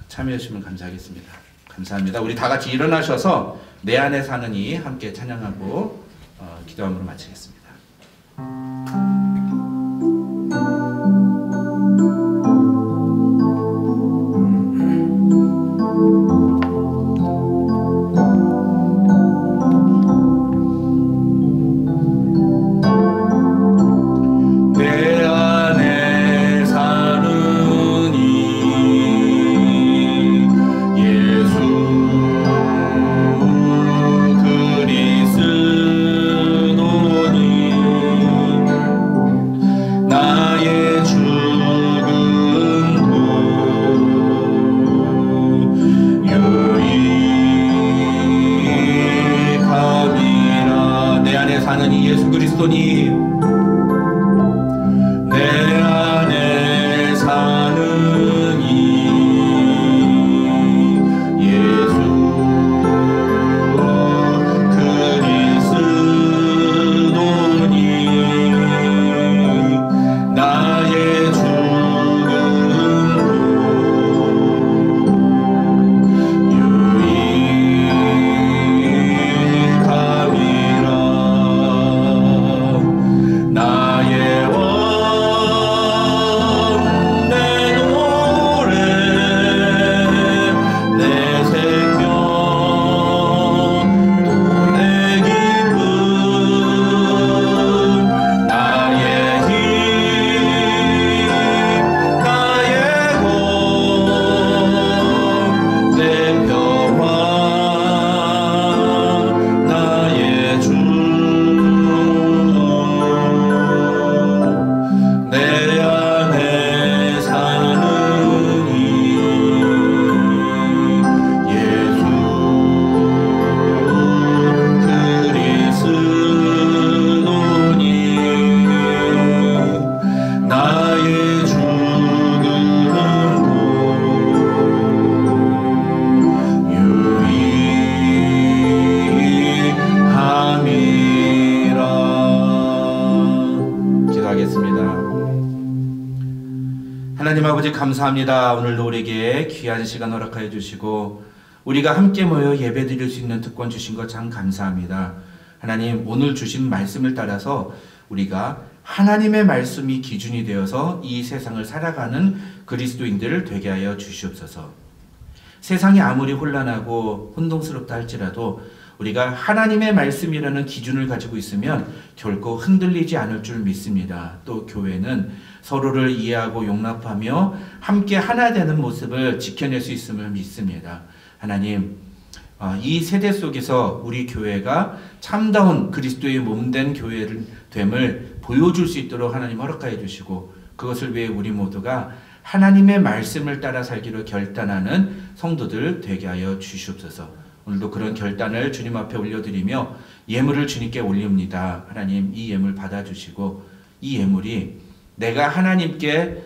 [SPEAKER 1] 참여해 주시면 감사하겠습니다. 감사합니다. 우리 다 같이 일어나셔서 내 안에 사는 이 함께 찬양하고 기도함으로 마치겠습니다. 하나님 아버지 감사합니다. 오늘도 우리에게 귀한 시간 허락하여 주시고 우리가 함께 모여 예배 드릴 수 있는 특권 주신 것 참 감사합니다. 하나님 오늘 주신 말씀을 따라서 우리가 하나님의 말씀이 기준이 되어서 이 세상을 살아가는 그리스도인들을 되게 하여 주시옵소서. 세상이 아무리 혼란하고 혼동스럽다 할지라도 우리가 하나님의 말씀이라는 기준을 가지고 있으면 결코 흔들리지 않을 줄 믿습니다. 또 교회는 서로를 이해하고 용납하며 함께 하나 되는 모습을 지켜낼 수 있음을 믿습니다. 하나님, 이 세대 속에서 우리 교회가 참다운 그리스도의 몸된 교회를 됨을 보여줄 수 있도록 하나님 허락하여 주시고 그것을 위해 우리 모두가 하나님의 말씀을 따라 살기로 결단하는 성도들 되게 하여 주시옵소서. 오늘도 그런 결단을 주님 앞에 올려드리며 예물을 주님께 올립니다. 하나님 이 예물 받아주시고 이 예물이 내가 하나님께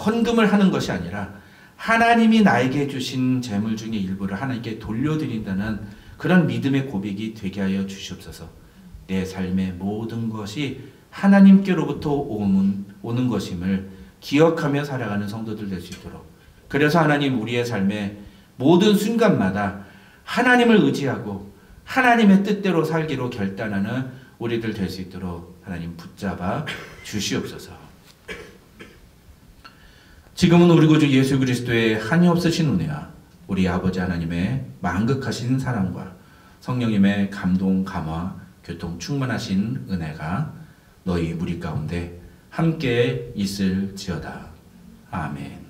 [SPEAKER 1] 헌금을 하는 것이 아니라 하나님이 나에게 주신 재물 중에 일부를 하나님께 돌려드린다는 그런 믿음의 고백이 되게 하여 주시옵소서. 내 삶의 모든 것이 하나님께로부터 오는 것임을 기억하며 살아가는 성도들 될 수 있도록, 그래서 하나님 우리의 삶의 모든 순간마다 하나님을 의지하고 하나님의 뜻대로 살기로 결단하는 우리들 될 수 있도록 하나님 붙잡아 주시옵소서. 지금은 우리 구주 예수 그리스도의 한이 없으신 은혜와 우리 아버지 하나님의 만극하신 사랑과 성령님의 감동, 감화, 교통 충만하신 은혜가 너희 무리 가운데 함께 있을지어다. 아멘.